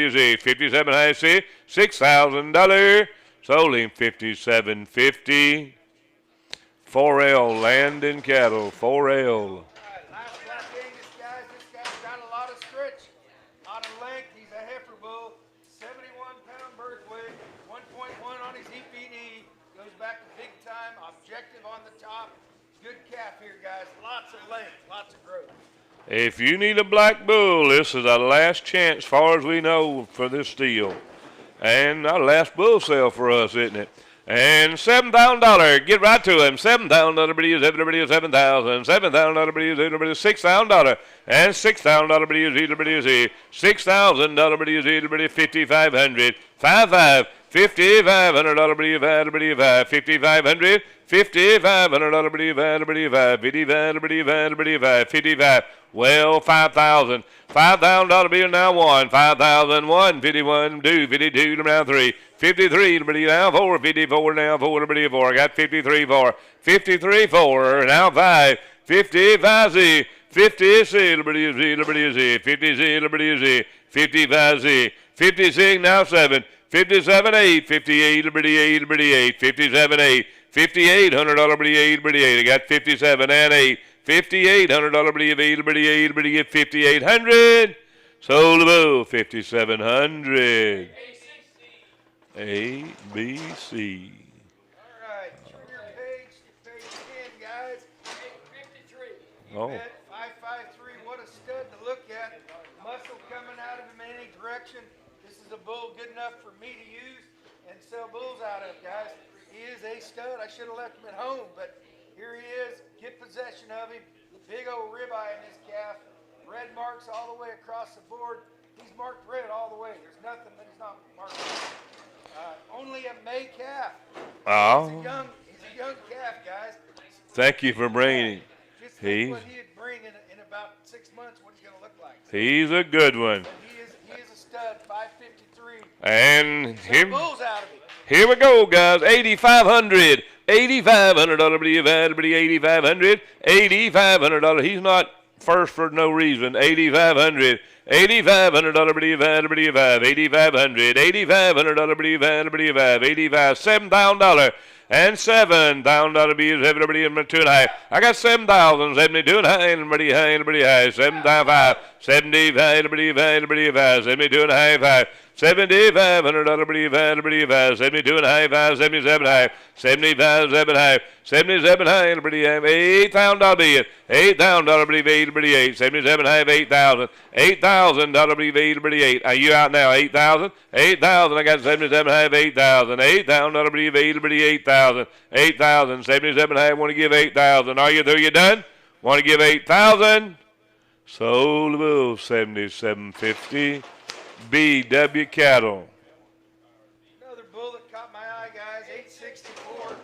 Speaker 1: is 57 high, see, $6,000. Sold him 57.50. 4L land and cattle, 4L.
Speaker 2: Last Black Angus, guys. This guy's got a lot of stretch, a lot of length. He's a heifer bull, 71-pound birth weight, 1.1 on his EPD. Goes back to big time, objective on the top. Good calf here, guys. Lots of length, lots of growth.
Speaker 1: If you need a black bull, this is our last chance, as far as we know, for this deal. And our last bull sale for us, isn't it? And $7,000. Get right to him. $7,000 everybody is 7,000. $7,000 everybody is $6,000. And $6,000 everybody is $6,000 everybody is 5,500. 55. $5,500 everybody 5,500. $5,500 everybody 55. Well, 5,000. $5,000 bill now 1. 5,001. 51, 2, 52, now 3. 53, now 4. 54, now 4, 4. I got 53, 4. 53, 4, now 5. 55, Z. 50, Z, liberty, Z, liberty, Z. 50, Z, liberty, Z. 55, Z. 56, now 7. 57, 8. 58, liberty, 8, liberty, 8. 57, 8. $5,800 liberty, 8, liberty, 8. I got 57 and 8. $5,800 liberty, 8, liberty, 8, liberty, 5,800. Sold the bull, 5,700. A, B, C.
Speaker 2: All right, turn your page to page 10, guys. 53.
Speaker 1: Oh.
Speaker 2: 553, what a stud to look at. Muscle coming out of him in any direction. This is a bull good enough for me to use and sell bulls out of, guys. He is a stud. I should have left him at home, but here he is. Get possession of him. Big old ribeye in this calf. Red marks all the way across the board. He's marked red all the way. There's nothing that he's not marked red. Only a May calf.
Speaker 1: Oh.
Speaker 2: He's a young calf, guys.
Speaker 1: Thank you for bringing him.
Speaker 2: Just think what he'd bring in about 6 months, what he's going to look like.
Speaker 1: He's a good one.
Speaker 2: He is a stud, 553.
Speaker 1: And
Speaker 2: Bulls out of him.
Speaker 1: Here we go, guys. 8,500. $8,500 everybody, 8,500. $8,500. He's not first for no reason. 8,500. $8,500 everybody, 8,500. $8,500 85. $7,000. And $7,000 be everybody in 2.5. I got 7,000, 72 high, everybody high, everybody high. 7,500. 75, everybody 72 and a half high. $7,500, $75, 72 and a half, 77 and a half, 75, 7 and a half, 77 and a half, $8,000 bid, $8,000 believe 88, 77 and a half, 8,000, $8,000 believe 88. Are you out now? 8,000, 8,000. I got 77 and a half, 8,000, $8,000 believe 8,000, 8,000, 77 and a half. Want to give 8,000? Are you through? You done? Want to give 8,000? Sold the bull, 77.50. BW Cattle.
Speaker 2: Another bull that caught my eye, guys, 864.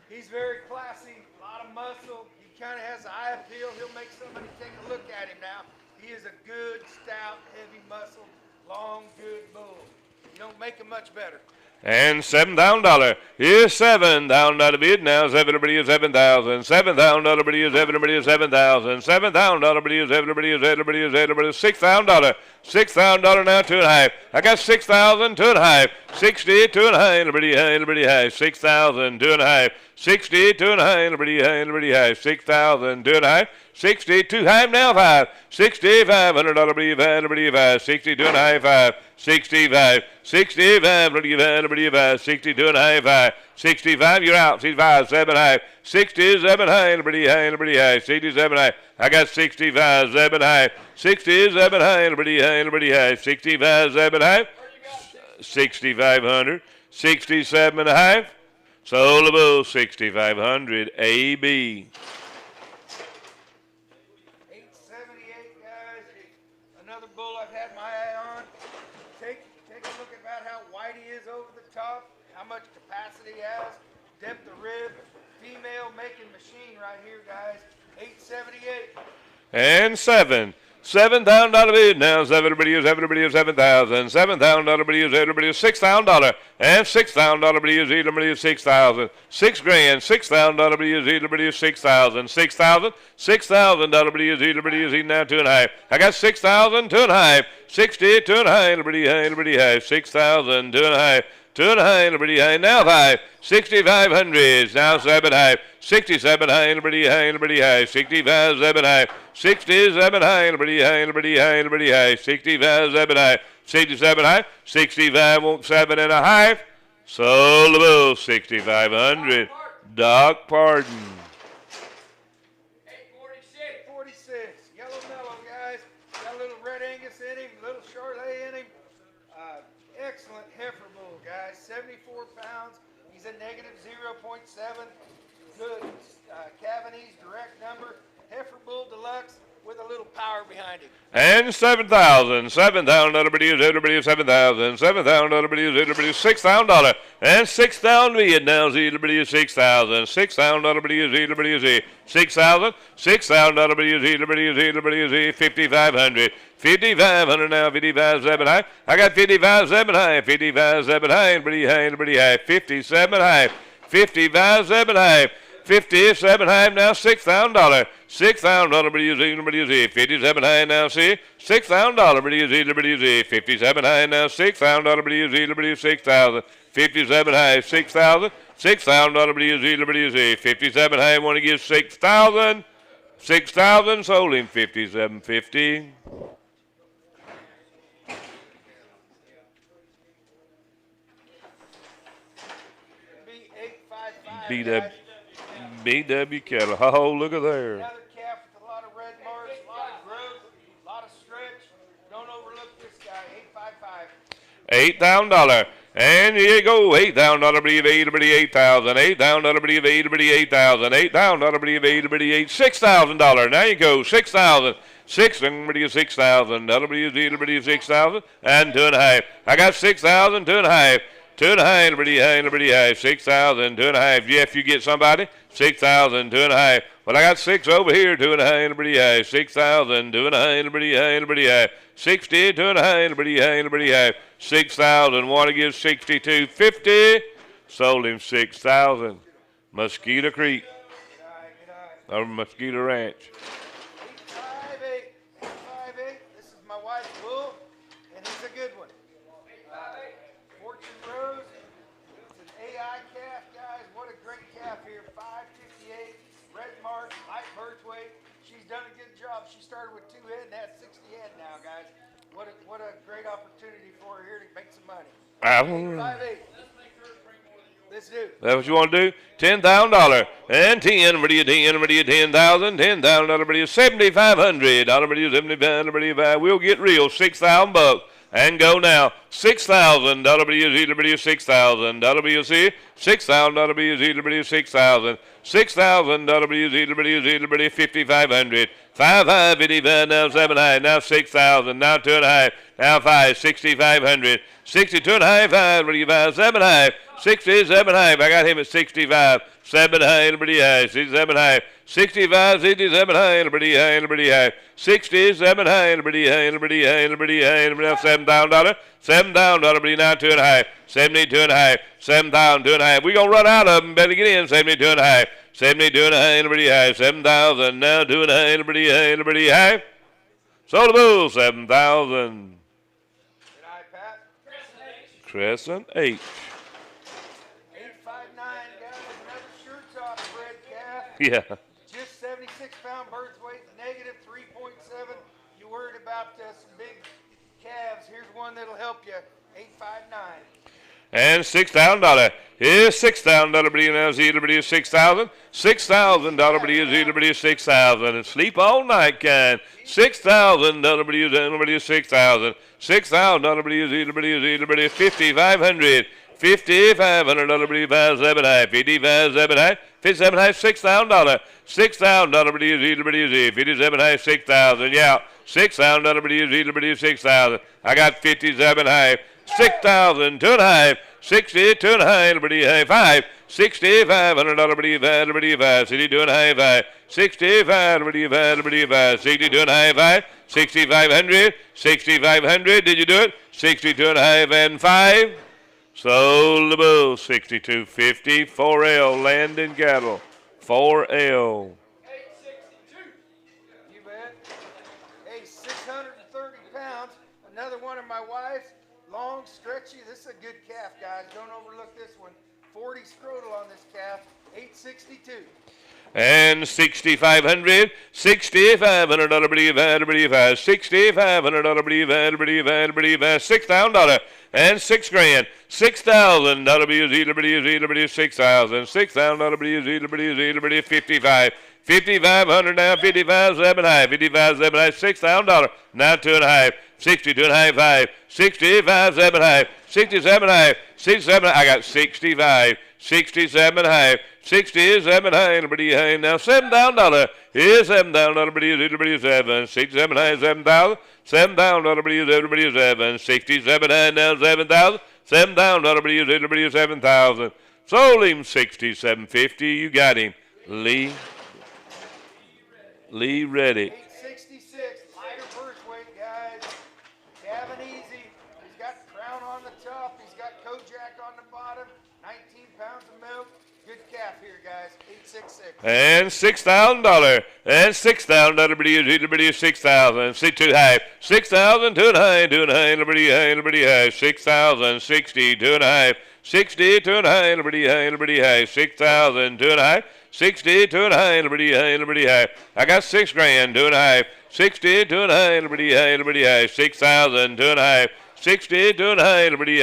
Speaker 2: He's very classy, a lot of muscle. He kind of has eye appeal. He'll make somebody take a look at him now. He is a good, stout, heavy muscle, long, good bull. You don't make him much better.
Speaker 1: And $7,000. Here's $7,000 bid now. Everybody is 7,000. $7,000 bid is everybody is 7,000. $7,000 bid is everybody is $6,000. $6,000 now, 2.5. I got 6,000, 2.5. 60, 2.5. Everybody high. 6,000, 2.5. 60, 2.5. Everybody high. 6,000, 2.5. 60, 2 high now, 5. $6,500 believe, everybody 5. 62 and a half, 5. 65, 65, 62 and a half, 5. 65, you're out. 65, 7 high. 67 high, everybody high. 67 high. I got 65, 7 high. 67 high, everybody high. 65, 7 high. 6,500. 67 and a half. Sold the bull, 6,500. AB.
Speaker 2: 878, guys. Another bull I've had my eye on. Take a look at about how wide he is over the top, how much capacity he has, depth of rib, female making machine right here, guys. 878.
Speaker 1: And $7,000 bid now. Everybody is 7,000. $7,000 bid is everybody is $6,000. And $6,000 bid is everybody is 6,000. $6,000. $6,000 bid is everybody is 6,000. $6,000. $6,000 bid is everybody is now 2.5. I got 6,000, 2.5. 60, 2.5. Everybody high. 6,000, 2.5. 2.5, everybody high. Now 5. 6,500. Now 7 high. 67 high, everybody high. 65, 7 high. 67 high, everybody high. 65, 7 high. 67 high. 65, 7 and a half. Sold the bull, 6,500. Doc Pardon.
Speaker 2: 846. Yellow mellow, guys. Got a little red Angus in him, a little Charolais in him. Excellent heifer bull, guys. 74 pounds. He's a negative 0.7. Good cavities, direct number. Heifer bull deluxe with a little power behind him.
Speaker 1: And 7,000. $7,000 everybody is 7,000. $7,000 everybody is $6,000. And $6,000 bid now. Everybody is 6,000. $6,000 everybody is 6,000. $6,000 everybody is 5,500. 5,500 now. 55, 7 high. I got 55, 7 high. 55, 7 high. Everybody high. 57 high. 55, 7 high. 57 high now, $6,000. $6,000 everybody is 57 high now, see? $6,000 everybody is 57 high now, $6,000 everybody is 6,000. 57 high, 6,000. $6,000 everybody is 57 high. Want to give 6,000. 6,000 sold him 57.50. BW Cattle. Oh, look at there.
Speaker 2: Another calf with a lot of red marks, a lot of growth, a lot of stretch. Don't overlook this guy. 855.
Speaker 1: $8,000. And here you go. $8,000 believe $8,000. $8,000 believe $8,000. $8,000 believe $6,000. Now you go. 6,000. 6,000. $6,000. 6,000 and 2.5. I got 6,000, 2.5. 2.5, everybody high. 6,000, 2.5. Jeff, you get somebody? 6,000, 2.5. Well, I got 6 over here, 2.5, everybody high. 6,000, 2.5, everybody high. 60, 2.5, everybody high. 6,000, want to give 62.50. Sold him 6,000. Mosquito Creek. Or Mosquito Ranch.
Speaker 2: 858. This is my wife's bull, and he's a good one. Fortune Rose. It's an AI calf, guys. What a great calf here. 558. Red mark, light birth weight. She's done a good job. She started with 2 head and has 60 head now, guys. What a great opportunity for here to make some money.
Speaker 1: I
Speaker 2: 858. Let's do.
Speaker 1: That's what you want to do? $10,000 and 10. What do you 10? What do you 10,000? $10,000. What do you 7,500? What do you 75? We'll get real. $6,000 and go now. $6,000. WZ 6,000. WC 6,000. WZ 6,000. 6,000. WZ 5,500. 5,555 now 7 high. Now 6,000. Now 2 and a half. Now 5. 6,500. 62 and a half. 5. What do you 5? 7 high. 67 high. I got him at 65. 7 high, pretty high. 67 high. 65, 67 high, pretty high, pretty high. 67 high, pretty high, pretty high, pretty high. Now $7,000. $7,000, pretty now 2 and a half. 72 and a half. 7,000, 2 and a half. We gonna run out of them. Better get in. 72 and a half. 72 and a half, pretty high. 7,000. Now 2 and a half, pretty high, pretty high. Sold the bull. 7,000. Crescent H. Yeah.
Speaker 2: Just 76-pound birds weight, negative 3.7. You worried about some big calves. Here's one that'll help you. 859.
Speaker 1: And $6,000. Here's $6,000. Now 6,000. $6,000. 6,000. And sleep all night, kind. $6,000. 6,000. $6,000. 5,500. $5,500. 5,700. 5,700. 57 $6,000. $6,000. 57 $6,000. Yeah. $6,000. 6,000. I got 57 high. 6,000. 2 and a half. 62 and a half. 5. $6,500. 5. 62 and a half. 65. 62 and a half. 6,500. 6,500. Did you do it? 62 and a half and 5. Sold the bull, 62.50, 4L, land and cattle, 4L.
Speaker 2: 862. You bet. Hey, 630 pounds. Another one of my wife's, long, stretchy. This is a good calf, guys. Don't overlook this one. 40 scrotal on this calf, 862.
Speaker 1: And 6,500, 6,500 $6,500 $6,000 and $6,000 $6,000 $6,000 $6,000 $55 5,500 now 55 7 high 55 7 high $6,000 now 2 and a half 62 and a half 5 65 7 high 67 high 67 I got 65 67 high 67 high pretty high now $7,000 is $7,000 pretty 7 67 high 7,000 $7,000 pretty 7 67 high now 7,000 $7,000 pretty 7,000 sold him 67.50 you got him Lee ready
Speaker 2: 866 lighter birth weight guys Gavin easy he's got crown on the top he's got Kojak on the bottom 19 pounds of milk good calf here guys 866
Speaker 1: and $6,000 and $6,000 pretty 6,000 2 high 6,000 2 and a half 2 and a half pretty high 6,000 60 2 and a half 60 2 and a half pretty high 6,000 2 and a half 60 2 and a half pretty high I got $6,000 2 and a half 60 2 and a half pretty high 6,000 2 and a half 60 2 and a half pretty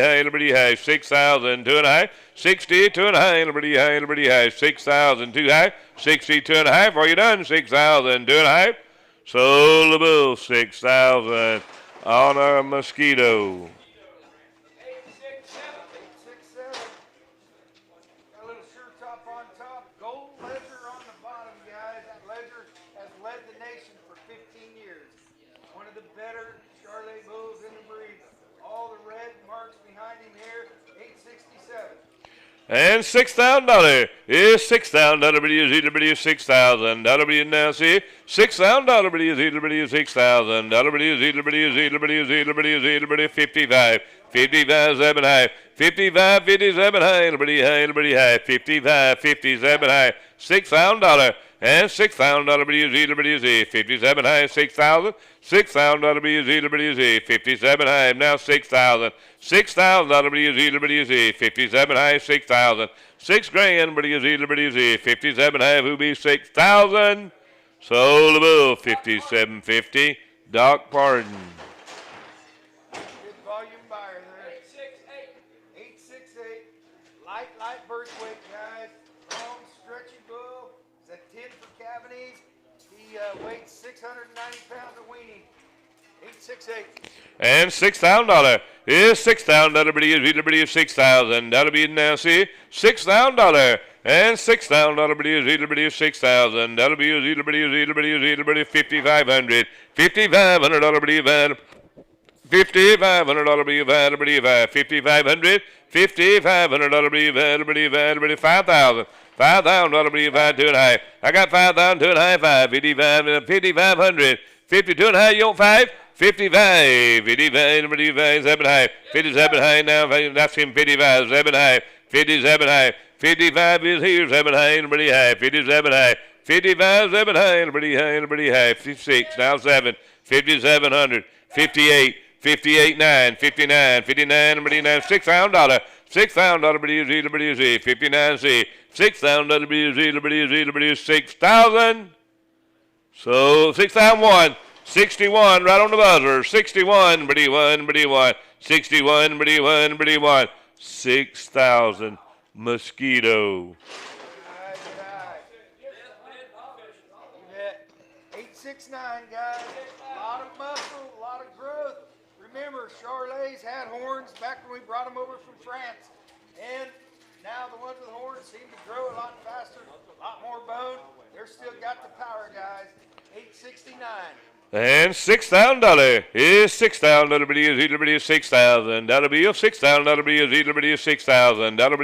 Speaker 1: high 6,000 2 and a half 60 2 and a half pretty high 6,000 2 high 62 and a half are you done 6,000 2 and a half sold the bull 6,000 on our mosquito
Speaker 2: 867 got a little sure top on top gold ledger on the bottom guys that ledger has led the nation for 15 years one of the better Charolais bulls in the breed all the red marks behind him here 867
Speaker 1: and $6,000 is $6,000 $6,000 now see $6,000 $6,000 55 55 7 high 55 57 high pretty high 55 57 high $6,000 and $6,000 57 high 6,000 $6,000 57 high now 6,000 $6,000 57 high 6,000 $6,000 57 high who be 6,000 sold the bull 57.50 Doc Pardon
Speaker 2: good volume buyer higher there. 868. Light birth weight, guys. Long, stretchy bull. It's a 10 for Cavanese. He weighs 690 pounds of weenie. 868.
Speaker 1: And $6,000 is $6,000 $6,000. That'll be now see $6,000 and $6,000 is $6,000. That'll be $5,500. $5,500 $5,500 be available. $5,500 $5,500 $5,000. $5,000 be available 2.5. I got 5,000 2.5. 5,500 52 and a half. You want 5? 55 55 7 high 57 high now. That's him 55 7 high 57 high 55 is here 7 high and pretty high 57 high 55 7 high and pretty high 56 now 7 5,700 58 58 9 59 59 pretty nine $6,000 $6,000 59 C $6,000 6,000. So 6,001 61 right on the buzzer. 61 pretty one 61 pretty one 6,000 mosquito.
Speaker 2: 869 guys. A lot of muscle, a lot of growth. Remember, Charolais had horns back when we brought them over from France, and now the ones with horns seem to grow a lot faster, a lot more bone. They're still got the power, guys. 869.
Speaker 1: And $6,000 is $6,000 $6,000. That'll be $6,000 $6,000. That'll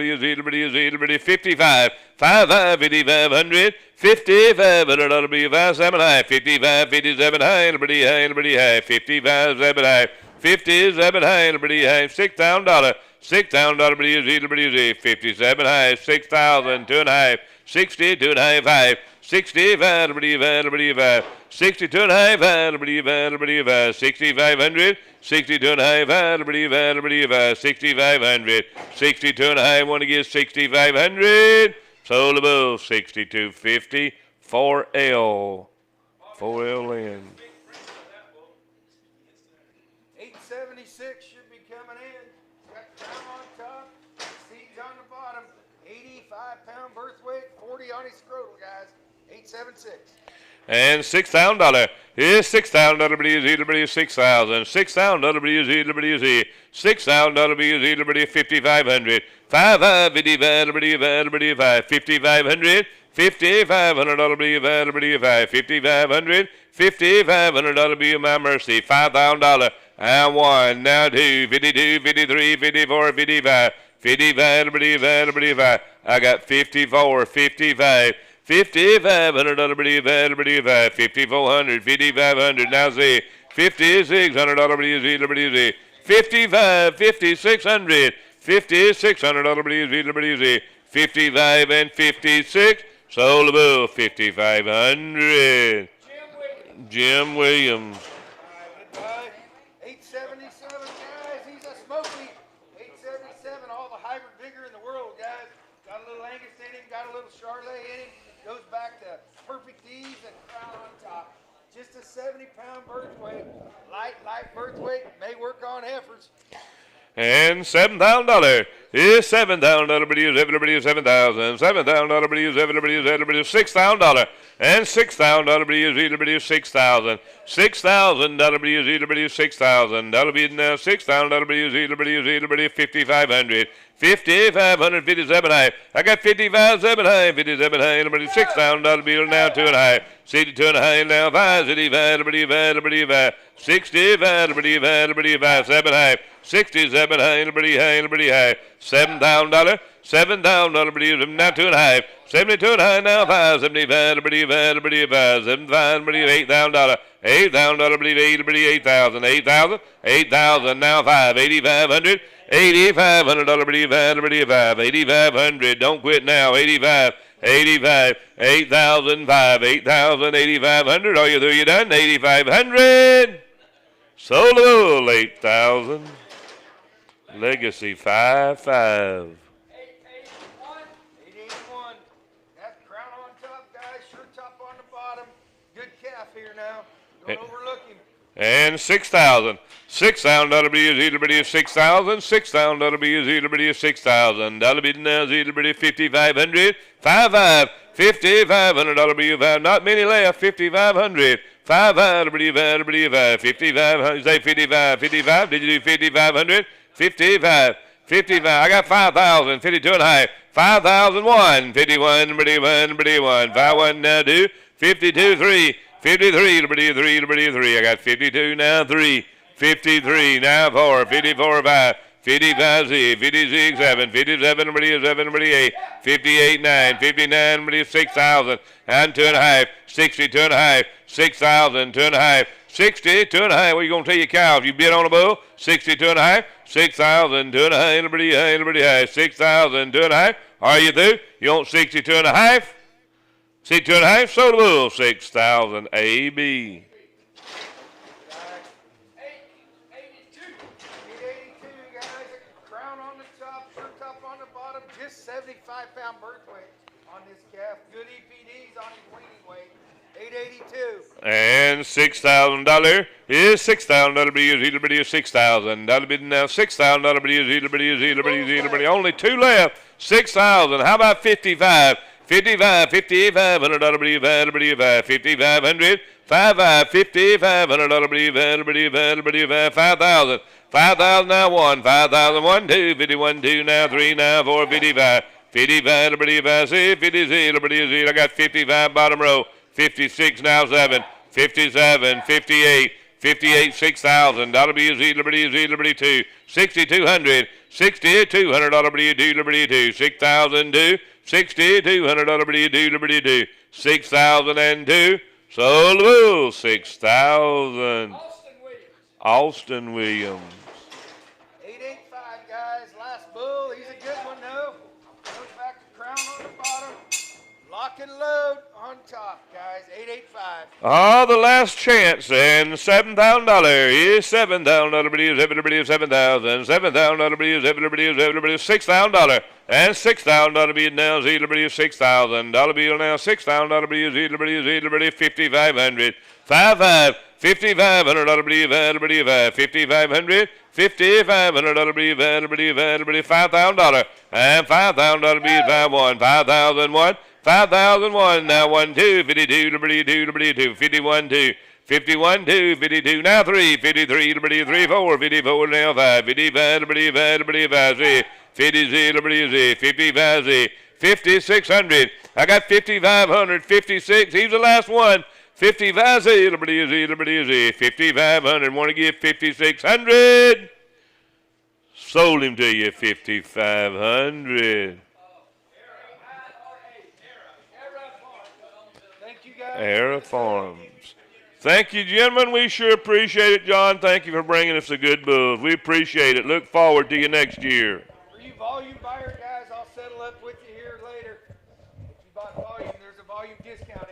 Speaker 1: be 55 5,500 $5,500 be 57 high 55 57 high and pretty high 55 7 high 57 high and pretty high $6,000 $6,000 57 high 6,000 2.5 60 2.5 5 65 65 62 and a half 6,500 62 and a half 6,500 62 and a half want to get 6,500 sold the bull 62.50 4L in
Speaker 2: 876 should be coming in. Got the crown on top, seeds on the bottom, 85-pound birth weight, 40 on his scrotal, guys. 876.
Speaker 1: And $6,000 is $6,000 $6,000 $6,000 $6,000 $5,500 $5,500 $5,500 $5,500 be my mercy $5,000 and 1 now 2 52 53 54 55 55 I got 54 55 $5,500 $5,400 $5,500 now see $5,600 $55 $5,600 $5,600 $55 and 56 sold the bull 5,500 Jim Williams.
Speaker 2: Goodbye. 877 guys. He's a smoky. 877. All the hybrid vigor in the world, guys. Got a little Angus in him. Got a little Charolais in him. Goes back to perfect ease and crown on top. Just a 70-pound birth weight. Light birth weight. May work on heifers.
Speaker 1: And $7,000 is $7,000 everybody is $7,000 $7,000 everybody is $6,000 and $6,000 $6,000 $6,000 $6,000 that'll be now $6,000 $5,500 $5,500 57 high. I got 55 7 high 57 high $6,000 bill now 2 and a high 62 and a high now 5 65 65 7 high 67 high $7,000 $7,000 now 2 and a half 72 and a half now 5 75 $75 $8,000 $8,000 $8,000 now 5 $8,500 $8,500 don't quit now 85 $8,005 $8,000 are you through you done 8,500 solo 8,000 legacy 5 5
Speaker 2: 881. That crown on top, guys. Sure top on the bottom. Good calf here now. Don't overlook him.
Speaker 1: And 6,000. 6,000 W 6,000. 6,000 W 6,000. That'll now 5,500. 55. 5,500 W5. Not many left. 5,500. 5,500. 5,500. Say 55. 55. Did you do 5,500? 55. 55. I got 5,000. 52 and a half. 5,001. 51. 51 now do. 52 3. 53, 3. I got 52 now, 3. 53 now, 4. 54, 5. 55, 56, 7. 57, 8. 58, 9. 59, 6,000. And 2.5. 62 and a half. 6,000, 2.5. 62 and a half. What are you going to tell your cows? You bid on a bull? 62 and a half. 6,000, 2.5. 6,000, 2.5. Are you through? You want 62 and a half? 62 and a half, sold the bull, 6,000 AB.
Speaker 2: 882, guys. Crown on the top, shirt top on the bottom, just 75-pound birth weight on this calf. Good EPDs on his weaning weight. 882.
Speaker 1: And $6,000 is $6,000 6,000. That'll be now $6,000 only 2 left. 6,000. How about 55? 55, 5,500 W5, 5,500, 5,500 W5, 5,000, 5,000 now 1, 5,000 1, 2, 51 2 now 3 now 4, 55, 55 W5, 50 W, I got 55 bottom row, 56 now 7, 57, 58. 58, 6,000. That'll be Z2, 6,200, 6,200 W2, 6,002, 6,200 W2, 6,002. Sold the bull, 6,000. Austin Williams.
Speaker 2: 885, guys. Last bull. He's a good one, though. Goes back to crown on the bottom. Lock and load on top, guys. 885.
Speaker 1: Ah, the last chance, and $7,000 is $7,000, 7,000, $7,000, $6,000, and $6,000 now, $6,000 bill now, $6,000, 5,500, 5,500, 5,500, 5,500, 5,500, $5,000, and $5,000 is 5,1, 5,001. 5,001 now 1 2 52 52 51 2 51 2 52 now 3 53 3 4 54 now 5 55 55 50 55 5,600. I got 5,500 56. He's the last one. 55 5,500. Want to give 5,600? Sold him to you 5,500. Era Farms. Thank you, gentlemen. We sure appreciate it, John. Thank you for bringing us the good bulls. We appreciate it. Look forward to you next year.
Speaker 2: For you volume buyer guys, I'll settle up with you here later. If you bought volume, there's a volume discount